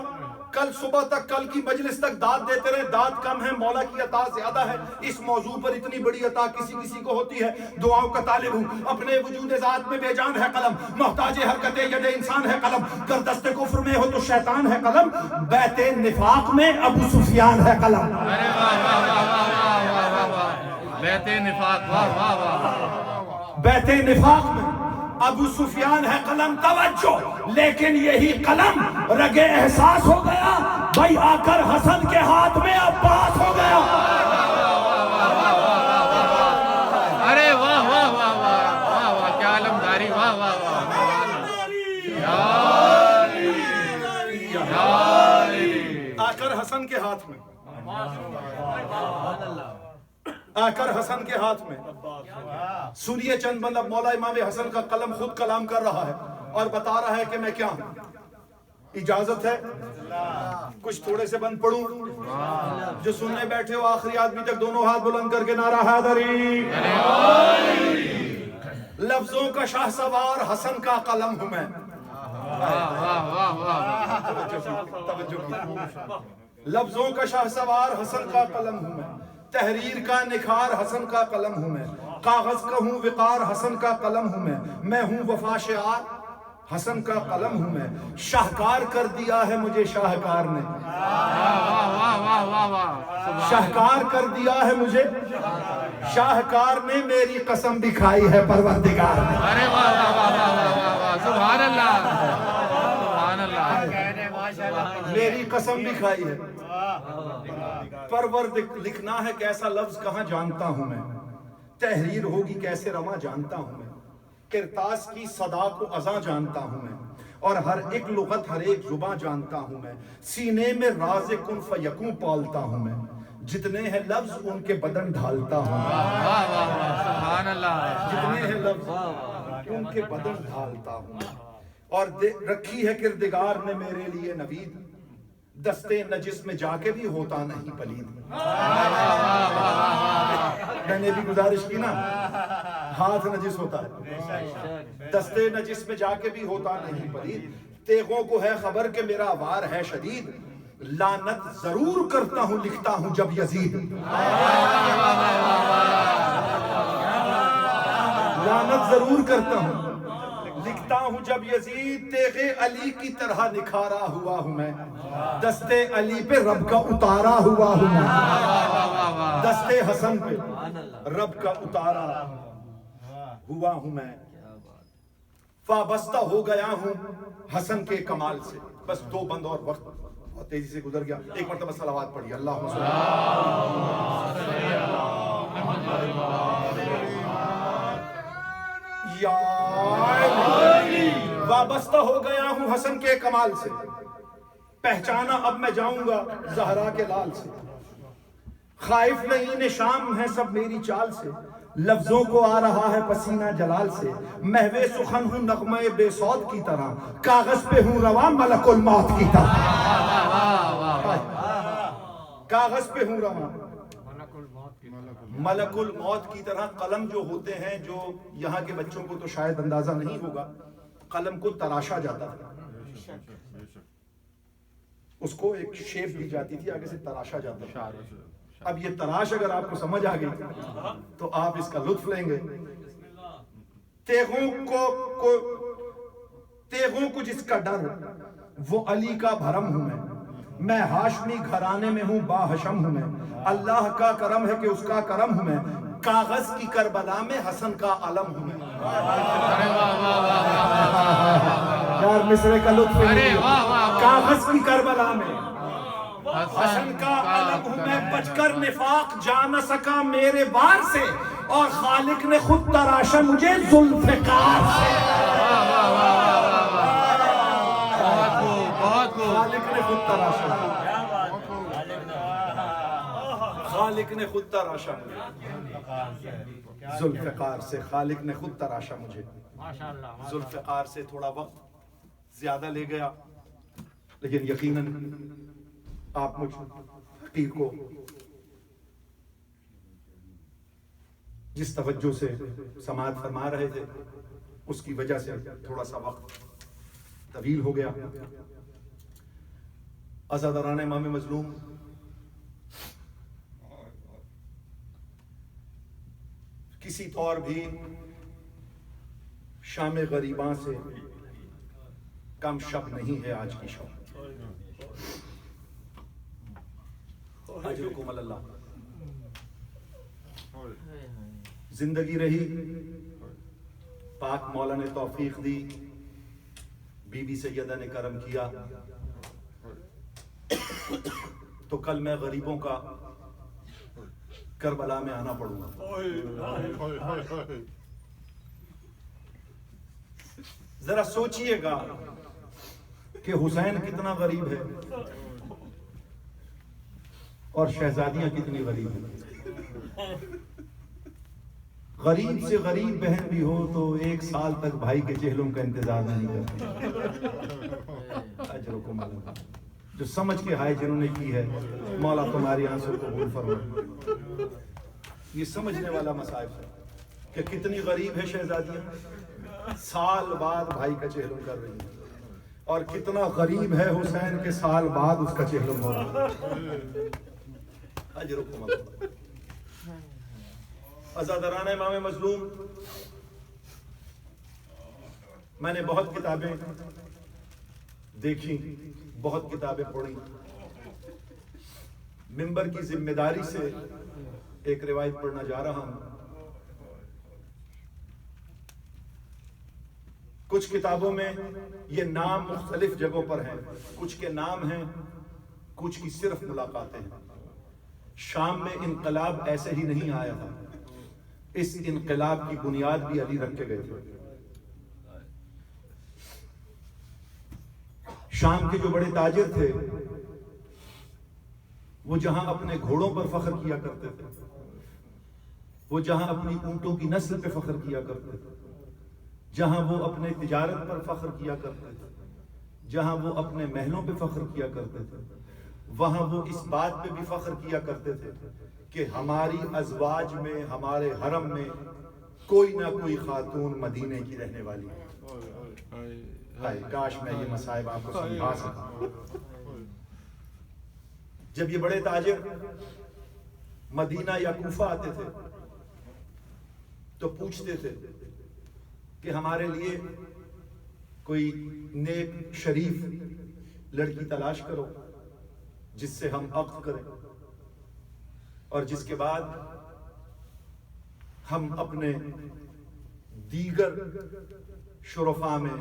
کل صبح تک، کل کی مجلس تک داد دیتے رہے، داد کم ہے، مولا کی عطا زیادہ ہے۔ اس موضوع پر اتنی بڑی عطا کسی کسی کو ہوتی ہے، دعاؤں کا طالب ہوں۔ اپنے وجود ذات میں بے جان ہے قلم، محتاج حرکت ید انسان ہے قلم، گر دست کفر میں ہو تو شیطان ہے قلم، بیت نفاق میں ابو سفیان ہے قلم۔ ارے واہ واہ واہ واہ واہ واہ واہ، بیت نفاق، واہ واہ واہ، بیت نفاق میں ابو سفیان ہے قلم۔ توجہ، لیکن یہی قلم رگ احساس ہو گیا، بھائی آ کر حسن کے ہاتھ میں عباس ہو گیا۔ حسن کے ہاتھ میں، آ کر حسن کے ہاتھ میں. سنیے چند بند. اب مولا امام حسن کا قلم خود کلام کر رہا ہے اور بتا رہا ہے کہ میں کیا ہوں. اجازت ہے کچھ تھوڑے سے بند پڑھوں؟ جو سننے بیٹھے ہو آخری آدمی تک دونوں ہاتھ بلند کر کے نعرہ حیدری. لفظوں کا شاہ سوار حسن کا قلم ہوں میں. لفظوں کا شاہ سوار حسن کا قلم ہوں میں. تحریر کا نکھار حسن کا قلم ہوں میں. کاغذ کا ہوں وقار حسن کا قلم ہوں میں ہوں وفا شعار حسن کا قلم ہوں میں. شاہکار کر دیا ہے مجھے شاہکار نے. شاہکار کر دیا ہے مجھے شاہکار نے. میری قسم بھی کھائی ہے پروردگار نے. ارے واہ واہ واہ واہ واہ واہ سبحان اللہ سبحان اللہ. میری قسم بھی کھائی ہے. پرورد لکھنا ہے کیسا لفظ کہاں جانتا ہوں میں. تحریر ہوگی کیسے رواں جانتا ہوں میں. کرتاس کی صدا کو ازاں جانتا ہوں میں. اور ہر ایک لغت ہر ایک زباں جانتا ہوں میں. سینے میں راز کن فیکوں پالتا ہوں میں. جتنے ہیں لفظ ان کے بدن ڈھالتا ہوں میں. سبحان اللہ. جتنے ہیں لفظ ان کے بدن ڈھالتا ہوں. اور رکھی ہے کردگار نے میرے لیے نوید. دستے نجس میں جا کے بھی ہوتا نہیں پلید. میں نے بھی گزارش کی نا, ہاتھ نجس ہوتا ہے, دستے نجس میں جا کے بھی ہوتا نہیں پلید. تیغوں کو ہے خبر کہ میرا وار ہے شدید. لعنت ضرور کرتا ہوں لکھتا ہوں جب یزید. لعنت ضرور کرتا ہوں لکھتا ہوں جب یزید. تیغ علی کی طرح نکھارا ہوا ہوں میں. دستے علی پہ رب کا اتارا ہوا ہوں میں. دستے حسن پہ رب کا اتارا ہوا ہوں میں. وابستہ ہو گیا ہوں حسن کے کمال سے. بس دو بند اور وقت بہت تیزی سے گزر گیا. ایک مرتبہ صلوات پڑھیے. اللہم صلی وابستہ ہو گیا ہوں حسن کے کمال سے. پہچانا اب میں جاؤں گا زہرا کے لال سے. خائف نہیں شام ہے سب میری چال سے. لفظوں کو آ رہا ہے پسینہ جلال سے. محو سخن ہوں نغمہ بے صوت کی طرح. کاغذ پہ ہوں رواں ملک الموت کی طرح. کاغذ پہ ہوں رواں ملک الموت کی طرح. قلم جو ہوتے ہیں, جو یہاں کے بچوں کو تو شاید اندازہ نہیں ہوگا, قلم کو تراشا جاتا ہے. اس کو ایک شیپ دی جاتی تھی, آگے سے تراشا جاتا ہے. اب یہ تراش اگر آپ کو سمجھ آ گئی تو آپ اس کا لطف لیں گے. تیغوں کو جس کا ڈر وہ علی کا بھرم ہوں میں. میں ہاشمی گھرانے میں ہوں باہشم ہوں میں. اللہ کا کرم ہے کہ اس کا کرم ہوں میں. کاغذ کی کربلا میں حسن کا علم ہوں میں. یار مصرے کا لطف. کاغذ کی کربلا میں حسن کا علم ہوں میں. بچ کر نفاق جا نہ سکا میرے بار سے, اور خالق نے خود تراشا مجھے ذوالفقار سے. خالق نے خود تراشا, خالق نے خود تراشا مجھے ذوالفقار سے. خالق نے خود تراشا مجھے ذوالفقار سے. تھوڑا وقت زیادہ لے گیا, لیکن یقیناً آپ مجھ حقیر کو جس توجہ سے سماعت فرما رہے تھے اس کی وجہ سے تھوڑا سا وقت طویل ہو گیا. عزاداران امام مظلوم, کسی طور بھی شام غریباں سے کم شب نہیں ہے آج کی شب. اجرکم اللہ. زندگی رہی, پاک مولا نے توفیق دی, بی بی سیدہ نے کرم کیا, تو کل میں غریبوں کا کربلا میں آنا پڑوں گا. ذرا سوچئے گا کہ حسین کتنا غریب ہے. اور شہزادیاں کتنی غریب ہیں. غریب سے غریب بہن بھی ہو تو 1 سال تک بھائی کے چہلوں کا انتظار نہیں کرتی. اجرکم اللہ. جو سمجھ کے ہائے جنہوں نے کی ہے مولا تمہاری آنسوں کو قبول فرمائے. یہ سمجھنے والا مسائل ہے کہ کتنی غریب ہے شہزادیاں سال بعد بھائی کا چہلم کر رہی ہیں, اور کتنا غریب ہے حسین کے سال بعد اس کا چہلم ہو رہا ہے. اجرکم اللہ. عزاداران امام مظلوم, میں نے بہت کتابیں دیکھی, بہت کتابیں پڑھی. منبر کی ذمہ داری سے ایک روایت پڑھنا جا رہا ہوں. کچھ کتابوں میں یہ نام مختلف جگہوں پر ہیں, کچھ کے نام ہیں, کچھ کی صرف ملاقاتیں ہیں. شام میں انقلاب ایسے ہی نہیں آیا تھا, اس انقلاب کی بنیاد بھی علی رکھ کے گئے تھے. شام کے جو بڑے تاجر تھے وہ جہاں اپنے گھوڑوں پر فخر کیا کرتے تھے, وہ جہاں اپنی اونٹوں کی نسل پہ فخر کیا کرتے تھے, جہاں وہ اپنے تجارت پر فخر کیا کرتے تھے, جہاں وہ اپنے محلوں پہ فخر کیا کرتے تھے, وہاں وہ اس بات پہ بھی فخر کیا کرتے تھے کہ ہماری ازواج میں, ہمارے حرم میں کوئی نہ کوئی خاتون مدینے کی رہنے والی ہے. کاش میں یہ مصائب آپ کو سمجھا سکتا. جب یہ بڑے تاجر مدینہ یا کوفہ آتے تھے تو پوچھتے تھے کہ ہمارے لیے کوئی نیک شریف لڑکی تلاش کرو جس سے ہم عقد کریں, اور جس کے بعد ہم اپنے دیگر شرفاء میں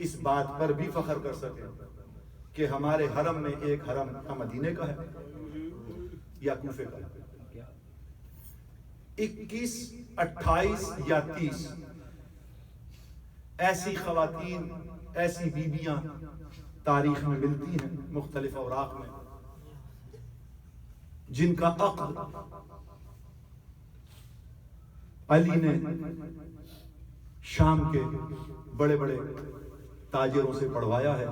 اس بات پر بھی فخر کر سکیں کہ ہمارے حرم میں ایک حرم مدینے کا ہے یا کوفے کا ہے. 21, 28 یا 30 ایسی خواتین, ایسی بیبیاں تاریخ میں ملتی ہیں مختلف اوراق میں جن کا عقد علی نے شام کے بڑے بڑے تاجروں سے پڑھوایا ہے.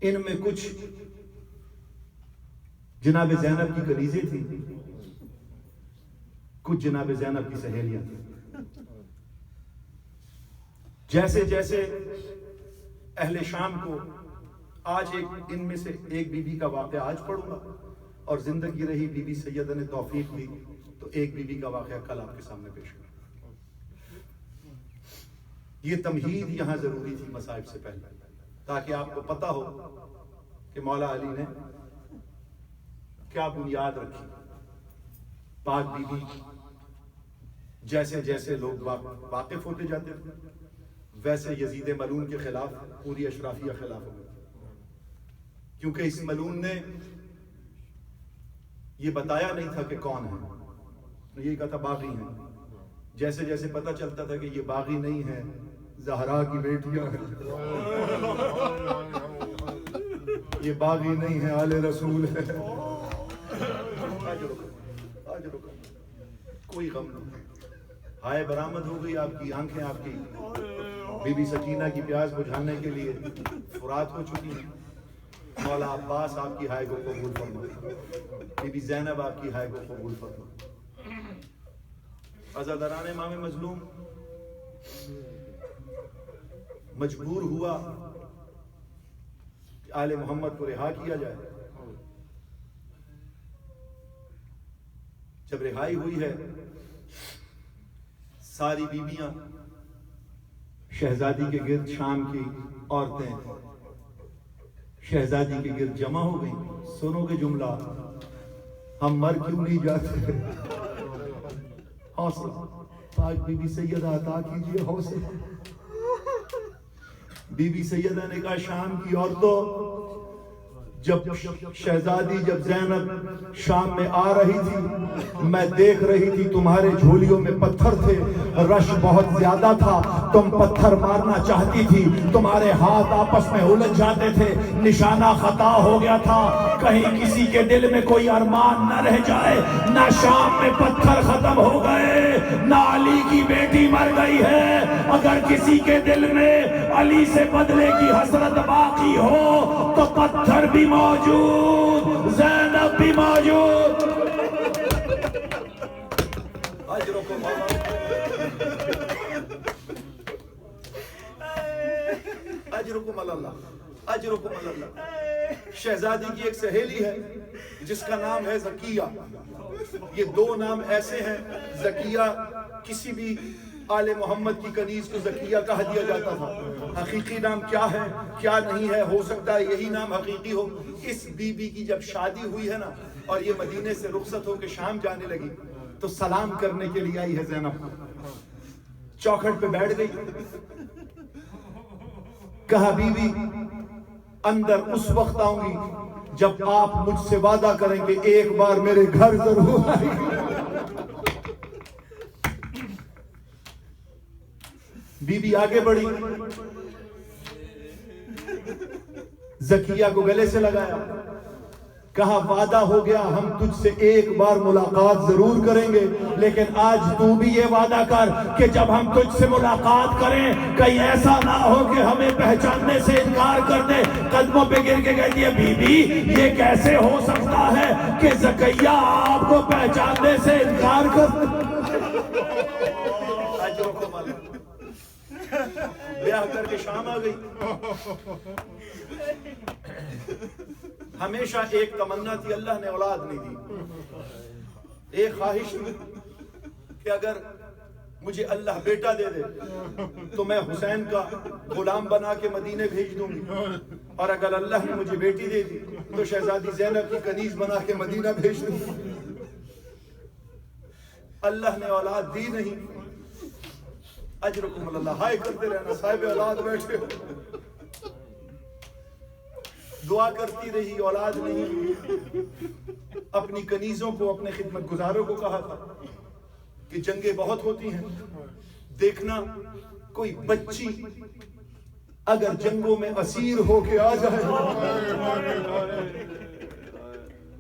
ان میں کچھ جناب زینب کی کنیزیں تھیں, کچھ جناب زینب کی سہیلیاں تھیں. جیسے جیسے اہل شام کو آج ان میں سے ایک بی بی کا واقعہ آج پڑھوں گا, اور زندگی رہی بی بی سیدہ نے توفیق دی تو ایک بی بی کا واقعہ کل آپ کے سامنے پیش کروں. یہ تمہید یہاں ضروری تھی مصائب سے پہلے, تاکہ آپ کو پتہ ہو کہ مولا علی نے کیا بنیاد رکھی. پاک بی بی جیسے جیسے لوگ واقف ہوتے جاتے تھے ویسے یزید ملعون کے خلاف پوری اشرافیہ خلاف ہو گئی, کیونکہ اس ملعون نے یہ بتایا نہیں تھا کہ کون ہے, یہ کہا تھا باغی ہیں. جیسے جیسے پتہ چلتا تھا کہ یہ باغی نہیں ہے, زہرا کی بیٹیاں ہیں, یہ باغی نہیں ہے, آل رسول ہے. کوئی غم نہیں, ہائے برآمد ہو گئی آپ کی آنکھیں, آپ کی بی بی سکینہ کی پیاس بجھانے کے لیے فرات ہو چکی ہیں. مولا عباس آپ کی ہائے کو قبول فرمائے, بی بی زینب آپ کی ہائے کو قبول فرمائے. عزاداران امام مظلوم, مجبور ہوا کہ آل محمد کو رہا کیا جائے. جب رہائی ہوئی ہے ساری بیویاں شہزادی کے گرد, شام کی عورتیں شہزادی کے گرد جمع ہو گئیں. سنو گے جملہ, ہم مر کیوں نہیں جاتے؟ حوصلہ پاک بی بی سیدہ عطا کیجئے حوصلہ. بی بی سیدہ نے کہا شام کی عورتوں جب شہزادی جب زینب شام میں آ رہی تھی میں دیکھ رہی تھی تمہارے جھولیوں میں پتھر تھے، رش بہت زیادہ تھا، تم پتھر مارنا چاہتی تھی، تمہارے ہاتھ آپس میں الجھ جاتے تھے، نشانہ خطا ہو گیا تھا، کہیں کسی کے دل میں کوئی ارمان نہ رہ جائے، نہ شام میں پتھر ختم ہو گئے نہ علی کی بیٹی مر گئی ہے، اگر کسی کے دل میں علی سے بدلے کی حسرت باقی ہو تو پتھر بھی موجود، زینب بھی موجود۔ اجرکم اللہ، اجرکم اللہ۔ شہزادی کی ایک سہیلی ہے جس کا نام ہے زکیہ۔ یہ دو نام ایسے ہیں، زکیہ کسی بھی آل محمد کی کنیز کو زکیہ کہا دیا جاتا تھا، حقیقی نام کیا ہے کیا نہیں ہے، ہو سکتا ہے یہی نام حقیقی ہو۔ اس بی بی کی جب شادی ہوئی ہے نا اور یہ مدینے سے رخصت ہو کے شام جانے لگی تو سلام کرنے کے لیے آئی ہے زینب، چوکھٹ پہ بیٹھ گئی، کہا بی بی اندر اس وقت آؤں گی جب آپ مجھ سے وعدہ کریں گے ایک بار میرے گھر ضرور آئیں گے۔ بی بی آگے بڑھی، زکیہ کو گلے سے لگایا، کہا وعدہ ہو گیا ہم تجھ سے ایک بار ملاقات ضرور کریں گے، لیکن آج تو بھی یہ وعدہ کر کہ جب ہم تجھ سے ملاقات کریں کہیں ایسا نہ ہو کہ ہمیں پہچاننے سے انکار کر دے۔ قدموں پہ گر کے کہتی ہے بی بی یہ کیسے ہو سکتا ہے کہ زکیہ آپ کو پہچاننے سے انکار کر دے؟ بیاہ کر کے شام آ گئی، ہمیشہ ایک تمنا تھی، اللہ نے اولاد نہیں دی، ایک خواہش تھی کہ اگر مجھے اللہ بیٹا دے دے تو میں حسین کا غلام بنا کے مدینے بھیج دوں گی، اور اگر اللہ نے مجھے بیٹی دے دی تو شہزادی زینب کی کنیز بنا کے مدینہ بھیج دوں گی۔ اللہ نے اولاد دی نہیں، اجرکم اللہ، ہائے کرتے رہنا، صاحب اولاد بیٹھے ہو، دعا کرتی رہی، اولاد نہیں۔ اپنی کنیزوں کو اپنے خدمت گزاروں کو کہا تھا کہ جنگیں بہت ہوتی ہیں، دیکھنا کوئی بچی اگر جنگوں میں اسیر ہو کے آ جائے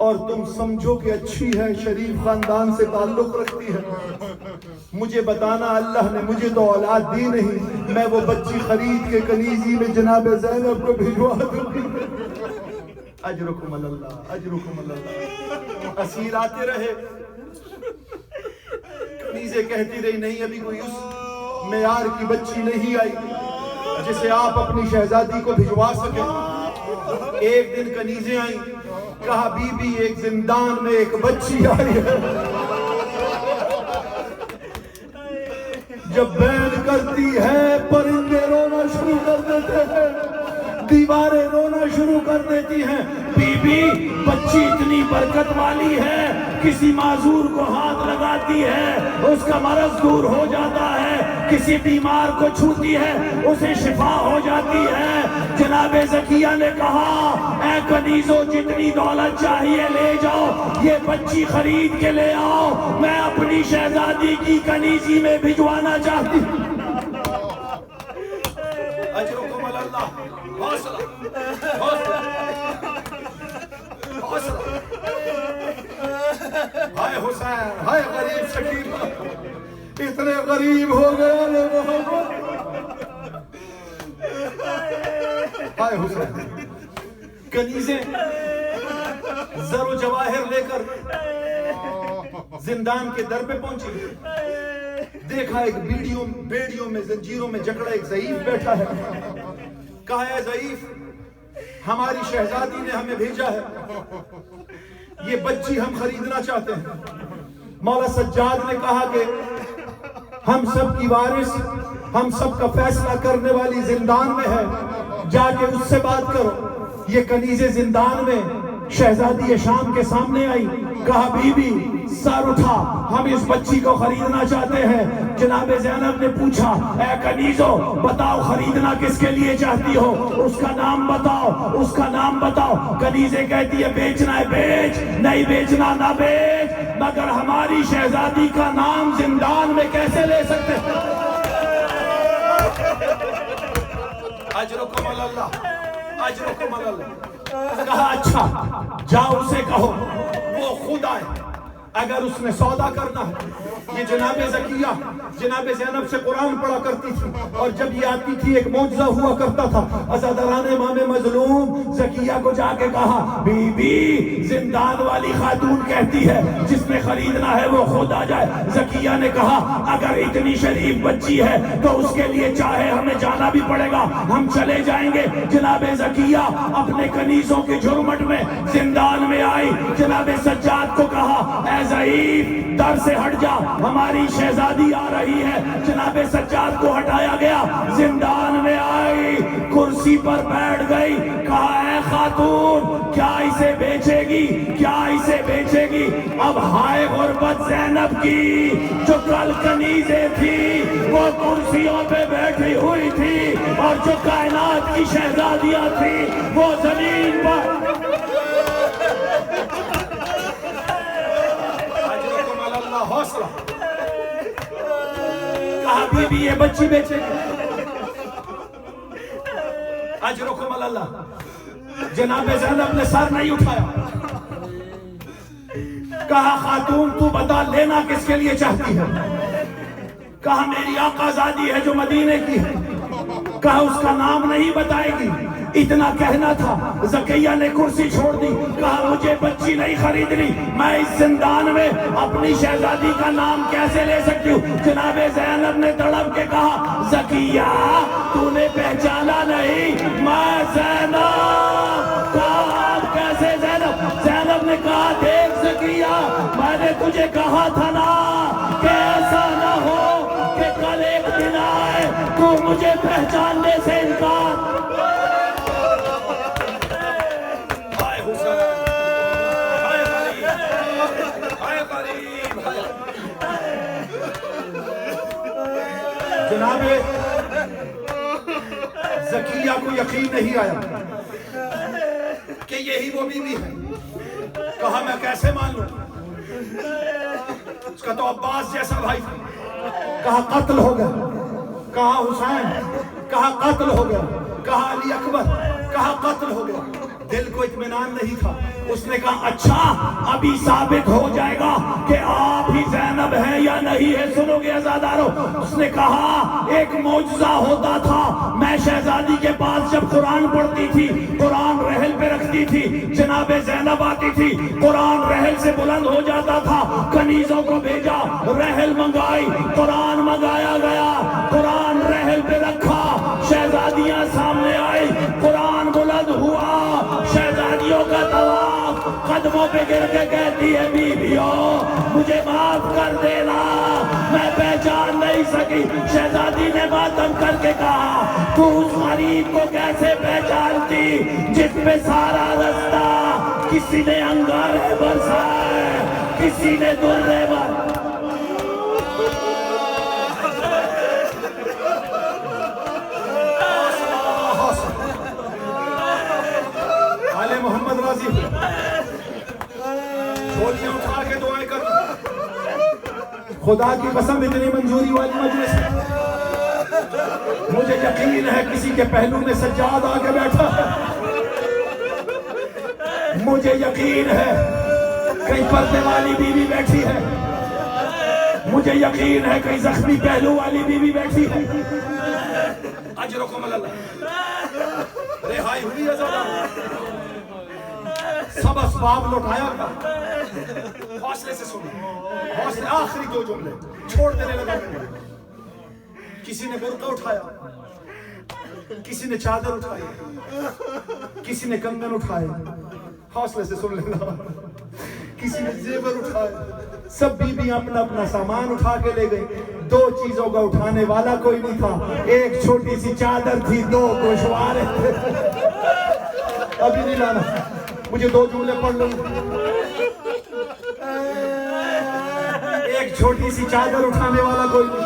اور تم سمجھو کہ اچھی ہے، شریف خاندان سے تعلق رکھتی ہے، مجھے بتانا اللہ نے مجھے تو اولاد دی نہیں، میں وہ بچی خرید کے کنیزی میں جناب زینب کو بھجوا دوں گی۔ اجرکم اللہ، اجرکم اللہ۔ اسیر آتے رہے، کنیزیں کہتی رہی نہیں ابھی کوئی اس معیار کی بچی نہیں آئی جسے آپ اپنی شہزادی کو بھجوا سکیں۔ ایک دن کنیزیں آئیں، کہا بی بی ایک زندان میں ایک بچی آئی ہے، جب بین کرتی ہے پرندے رونا شروع کر دیتے ہیں، دیواریں رونا شروع کر دیتی ہیں۔ بی بی بچی اتنی برکت والی ہے، کسی معذور کو ہاتھ لگاتی ہے اس کا مرض دور ہو جاتا ہے، کسی بیمار کو چھوتی ہے اسے شفا ہو جاتی ہے۔ جناب زکیہ نے کہا اے کنیزوں جتنی دولت چاہیے لے جاؤ، یہ بچی خرید کے لے آؤ، میں اپنی شہزادی کی کنیزی میں بھجوانا چاہتی ہوں۔ اجرکم اللہ، حوصلہ حوصلہ حوصلہ۔ ہائے حسین، ہائے غریب شکیبہ، اتنے غریب ہو گئے لے محمد۔ ہائے حسین، کنیزیں زر و جواہر لے کر زندان کے در پہ پہنچی، دیکھا ایک بیڑیوں میں زنجیروں میں جکڑا ایک ضعیف بیٹھا ہے، کہا اے ضعیف ہماری شہزادی نے ہمیں بھیجا ہے، یہ بچی ہم خریدنا چاہتے ہیں۔ مولا سجاد نے کہا کہ ہم سب کی وارث، ہم سب کا فیصلہ کرنے والی زندان میں ہے، جا کے اس سے بات کرو۔ یہ کنیزیں زندان میں شہزادی شام کے سامنے آئی، کہا بیوی سر اٹھا، ہم اس بچی کو خریدنا چاہتے ہیں۔ جناب زینب نے پوچھا اے کنیزو بتاؤ خریدنا کس کے لیے چاہتی ہو، اس کا نام بتاؤ، اس کا نام بتاؤ۔ کنیزیں کہتی ہے بیچنا ہے بیچ، نہیں بیچنا نہ بیچ، مگر ہماری شہزادی کا نام زندان میں کیسے لے سکتے ہیں؟ اجرکم اللہ، اجرکم اللہ۔ کہا اچھا جاؤ اسے کہو وہ خود آئے اگر اس نے سودا کرنا ہے۔ یہ جناب زکیہ جناب زینب سے قرآن پڑھا کرتی تھی، اور جب یہ آتی تھی ایک معجزہ ہوا کرتا تھا۔ عزاداران امام مظلوم زکیہ کو جا کے کہا بی بی زندان والی خاتون کہتی ہے جس نے خریدنا ہے وہ خود آ جائے۔ زکیہ نے کہا اگر اتنی شریف بچی ہے تو اس کے لیے چاہے ہمیں جانا بھی پڑے گا، ہم چلے جائیں گے۔ جناب زکیہ اپنے کنیزوں کے جھرمٹ میں زندان میں آئی۔ جناب سجاد کو کہا اے ضعیف در سے ہٹ جا، ہماری شہزادی آ رہی ہے۔ جناب سجاد کو ہٹایا گیا، زندان میں آئی، کرسی پر بیٹھ گئی، کہا اے خاتون کیا اسے بیچے گی، کیا اسے بیچے گی؟ اب ہائے غربت زینب کی، جو کل کنیزیں تھی وہ کرسیوں پہ بیٹھی ہوئی تھی، اور جو کائنات کی شہزادیاں تھی وہ زمین پر۔ حوصلہ کہا بی بی یہ بچی بیچے گی، اجرکم اللہ۔ جناب زینب نے سر نہیں اٹھایا، کہا خاتون تو بتا لینا کس کے لیے چاہتی ہے؟ کہا میری آقا زادی ہے جو مدینے کی ہے۔ کہا اس کا نام نہیں بتائے گی، اتنا کہنا تھا۔ زکیہ نے کرسی چھوڑ دی، کہا مجھے بچی نہیں خریدنی، میں اس زندان میں اپنی شہزادی کا نام کیسے لے سکتی ہوں؟ جناب زینب نے تڑپ کے کہا زکیہ تو نے پہچانا نہیں، میں زینب۔ کہا آپ کیسے زینب؟ زینب نے کہا دیکھ زکیہ میں نے تجھے کہا تھا نا کہ ایسا نہ ہو کہ کل ایک دن آئے تو مجھے پہچاننے سے انکار۔ جناب زکیہ کو یقین نہیں آیا کہ یہی وہ بیوی ہے۔ کہا میں کیسے مان لوں، اس کا تو عباس جیسا بھائی تھا۔ کہا قتل ہو گیا، کہا حسین، کہا قتل ہو گیا، کہا علی اکبر، کہا قتل ہو گیا۔ دل کو اطمینان نہیں تھا۔ اس نے کہا اچھا ابھی ثابت ہو جائے گا کہ آپ ہی زینب ہیں یا نہیں ہے۔ سنو گے عزادارو، اس نے کہا ایک معجزہ ہوتا تھا، میں شہزادی کے پاس جب قرآن پڑھتی تھی، قرآن رحل پہ رکھتی تھی، جناب زینب آتی تھی، قرآن رحل سے بلند ہو جاتا تھا، کنیزوں کو بھیجا، رحل منگائی، قرآن منگایا گیا، قرآن رحل پہ رکھا، شہزادیاں سامنے آئی، قرآن بلند ہوا، شہزادیوں کا طواف، قدموں پہ گر کے کہتی ہے بیویوں مجھے معاف کر دینا، میں پہچان نہیں سکی۔ شہزادی نے ماتم کر کے کہا تو اس غریب کو کیسے پہچانتی جس پہ سارا رستہ کسی نے انگارے برسائے، کسی نے درے برسائے۔ محمد راضی بولیاں اٹھا کے دعائیں کر، خدا کی قسم اتنی منظوری والی مجلس ہے، مجھے یقین ہے کسی کے پہلو میں سجاد آ کے بیٹھا ہے، مجھے یقین ہے کہیں پردے والی بیوی بیٹھی ہے، مجھے یقین ہے کہیں زخمی پہلو والی بیوی بیٹھی ہے۔ اجرکم اللہ، رہائی ہوئی عزادہ، سب اسباب لوٹایا گیا۔ حوصلے سے سنو، حوصلے، آخری دو جملے چھوڑ دینے لگا۔ کسی نے برقع اٹھایا، کسی نے چادر اٹھائی، کسی نے کنگن اٹھائے، حوصلے سے سن لینا، کسی نے زیور اٹھائے، سب بیویاں اپنا اپنا سامان اٹھا کے لے گئی۔ دو چیزوں کا اٹھانے والا کوئی نہیں تھا، ایک چھوٹی سی چادر تھی، دو گوشوارے تھے۔ ابھی نہیں لانا، مجھے دو جملے پڑھ لوں۔ ایک چھوٹی سی چادر اٹھانے والا کوئی نہیں،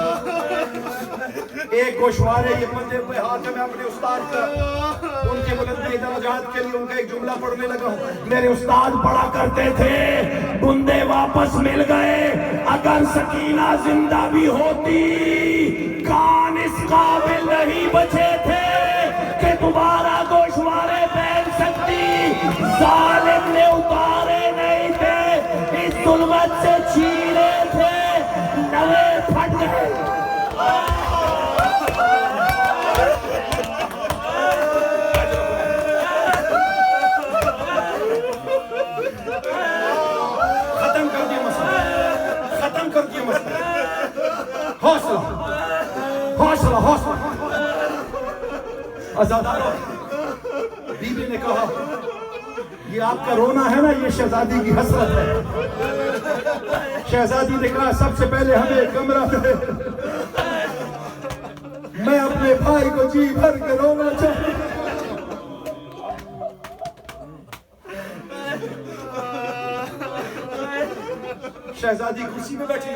ایک گوشوارے یہ بندے پہ ہاتھ ہے. میں اپنے استاد کا ان کے بلند درجات کے لیے ان کا ایک جملہ پڑھنے لگا ہوں. میرے استاد پڑھا کرتے تھے، بندے واپس مل گئے، اگر سکینہ زندہ بھی ہوتی کان اس قابل نہیں بچے تھے کہ دوبارہ گوشوارے پہن سکتی. ظالم نے اتارے نہیں تھے، اس ظلمت سے چھینے تھے، نوے پھٹ گئے. ختم کر دیا مسئلہ، ختم کر دیا مسئلہ. حوصلہ حوصلہ حوصلہ. عزادارو، بی بی نے کہا یہ آپ کا رونا ہے نا، یہ شہزادی کی حسرت ہے. شہزادی نے کہا سب سے پہلے ہمیں ایک کمرہ دے، میں اپنے بھائی کو جی بھر کے رونا چاہتا ہوں. شہزادی کرسی میں بیٹھی،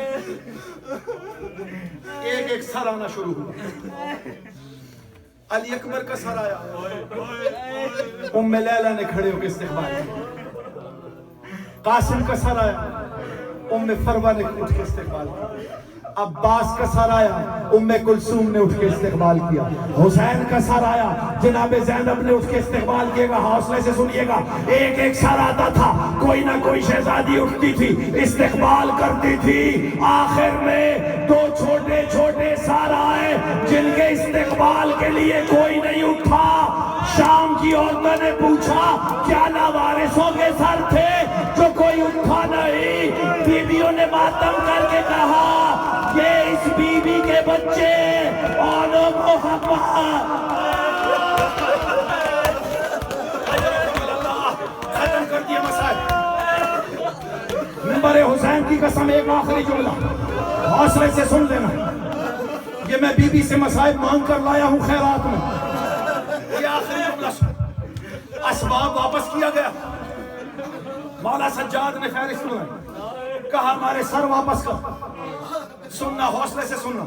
ایک ایک سر آنا شروع ہوا. علی اکبر کا سر آیا، ام لیلہ نے کھڑے ہو کے استقبال کیا. قاسم کا سر آیا، ام فروہ نے اٹھ کے استقبال کیا. عباس کا سر آیا، ام کلثوم نے اٹھ کے استقبال کیا. حسین کا سر آیا، جناب زینب نے اٹھ کے استقبال کیے گا. حوصلے سے سنیے گا، ایک ایک سر آتا تھا، کوئی نہ کوئی شہزادی اٹھتی تھی، استقبال کرتی تھی. آخر میں دو چھوٹے چھوٹے سر آئے جن کے استقبال کے لیے کوئی نہیں اٹھا. شام کی عورتوں نے پوچھا کیا لاوارثوں کے سر تھے جو کوئی اٹھا نہیں؟ بیویوں نے ماتم کر کے کہا یہ اس بی بی کے بچے اولو محمد. ختم کر دیا مسائل. منبر حسین کی قسم ایک آخری جملہ حوصلے سے سن لینا. یہ میں بی بی سے مسائل مانگ کر لایا ہوں خیرات میں. یہ آخری جملہ سن. اسباب واپس کیا گیا. مولا سجاد نے فہرست بنائی، کہا ہمارے سر واپس کر. سننا، حوصلے سے سننا.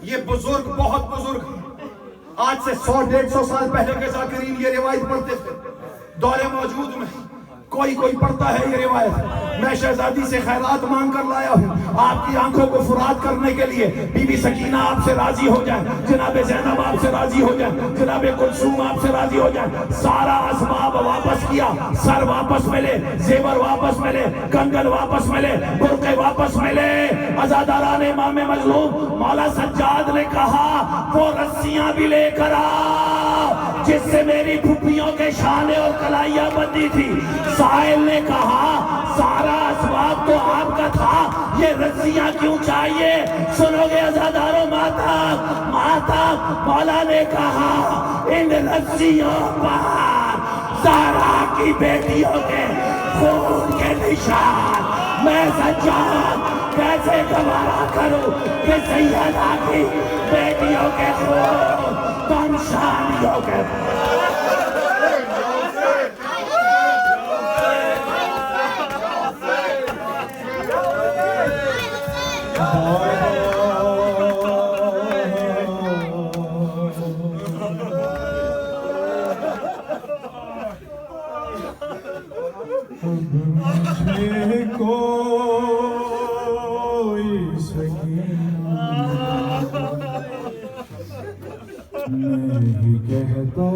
یہ بزرگ بہت بزرگ، آج سے 100-150 سال پہلے کے ذاکرین یہ روایت پڑھتے تھے. دور موجود میں کوئی پڑھتا ہے یہ روایت. میں شہزادی سے خیرات مانگ کر لایا ہوں آپ کی آنکھوں کو فرات کرنے کے لیے. بی بی سکینہ آپ سے راضی ہو جائیں، جناب زینب آپ سے راضی ہو جائیں، جناب کلثوم آپ سے راضی ہو جائیں. سارا اسباب واپس کیا، سر واپس ملے، زیور واپس ملے، کنگن واپس ملے، برقعے واپس ملے. عزاداران امام مظلوم مولا سجاد نے کہا وہ رسیاں بھی لے کر آ جس سے میری پھپھیوں کے شانے اور کلائیاں بندی تھی. سائل نے کہا سارا اسباب تو آپ کا تھا، یہ رسیاں کیوں چاہیے؟ سنو گے عزاداروں ماتم ماتم. مولا نے کہا ان رسیوں پر زہرا کی بیٹیوں کے خون کے نشان. میں سجاد کیسے گوارا کروں کہ سیدہ کی بیٹیوں کے خون تم شامیوں کے کوئی سکینہ نہیں کہتا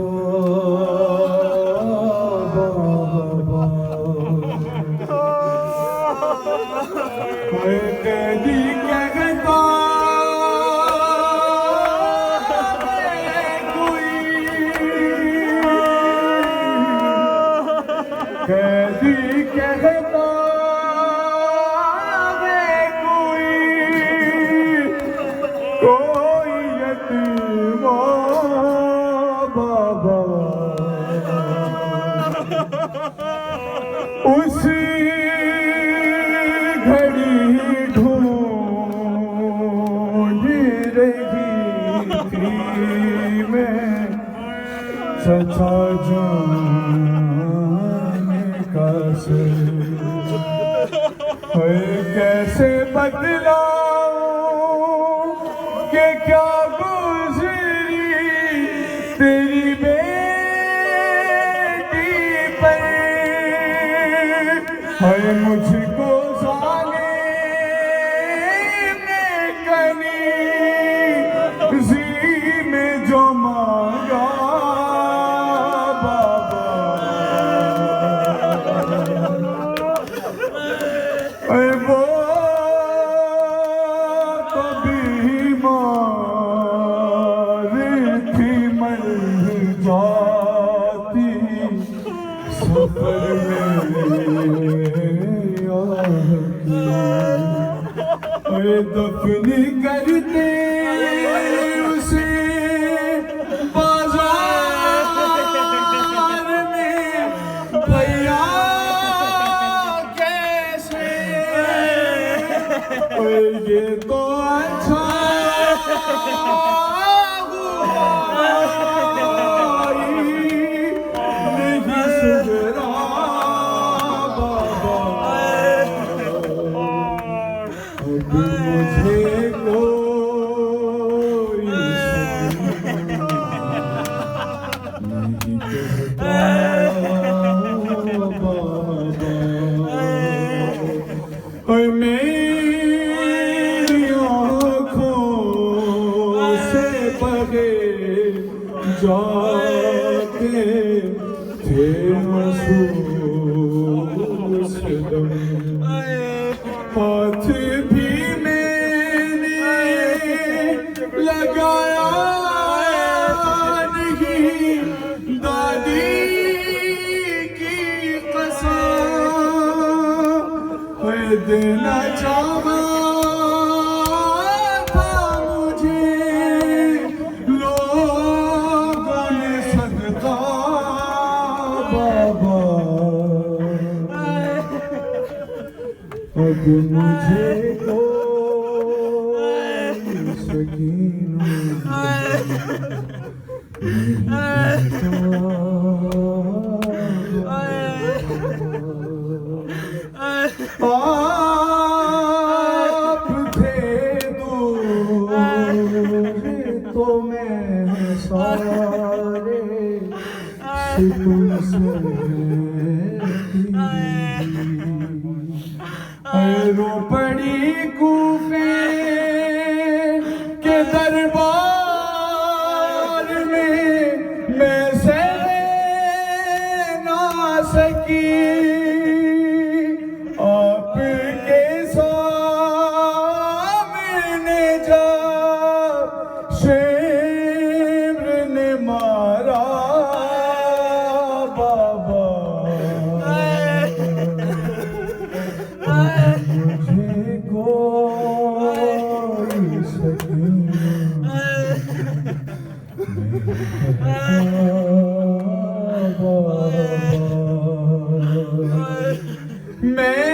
بابا، کوئی قیدی کہتا قیدی کہتا کوئی یتیم بابا، اسی گھڑی ڈھونڈ رہی تھی میں سچا جانے کا سر. بتلاؤں کہ کیا گزری تیری بیٹی پر، ہے مجھ کو ظالم نے کنیزی میں جو مانگا بابا، اے وہ تو بیمار تھی مر جاتی سفر میں اے دفن کرتے اسے بازار میں بھیا کیسے، اے یہ تو اچھا ہوا نہیں سدھرا بابا، اب مجھے کوئی نہیں کہتا بابا، اور میری آنکھوں سے بہے جاتے تھے آنسو اس دم، ہاتھ بھی میں نے لگایا نہیں دادی کی قسم، ہے دینا چاہا تھا مجھے لوگوں نے صدقہ بابا، اب مجھے کوئی سکینہ آپ تھے دور تو میں سارے ستم سے رو پڑی کوفے کے دربار میں سے نہ سکی، آپ کے سامنے جب شمر نے مارا بابا، مجھے کوئی سکینہ نہیں بابا، میں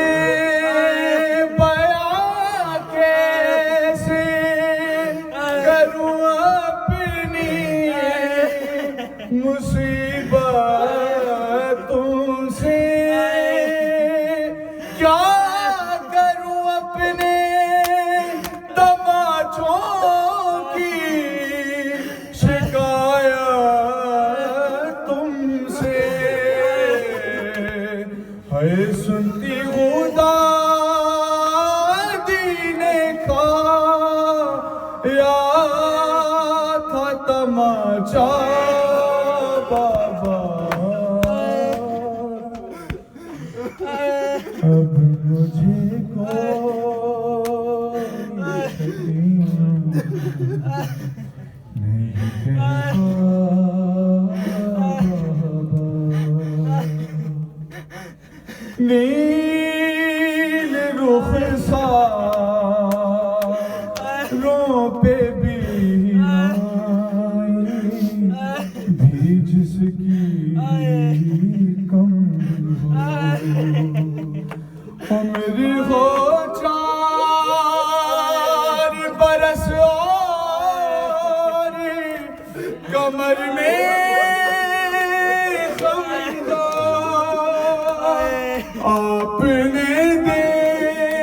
بیان کیسے کروں اپنی مصیبت تم سے، کیا کروں اپنے تماچوں کی شکایت تم سے، ہے سنتی ہوں دادی نے کھایا تھا تماچا بابا، اب مجھے کوئی سکینہ نہیں کہتا بابا، نیل رخساروں پہ بھی جس کی کم ہو، عمر ہو 4 برس اور کمر میں غم ہو، آپ نے دیکھی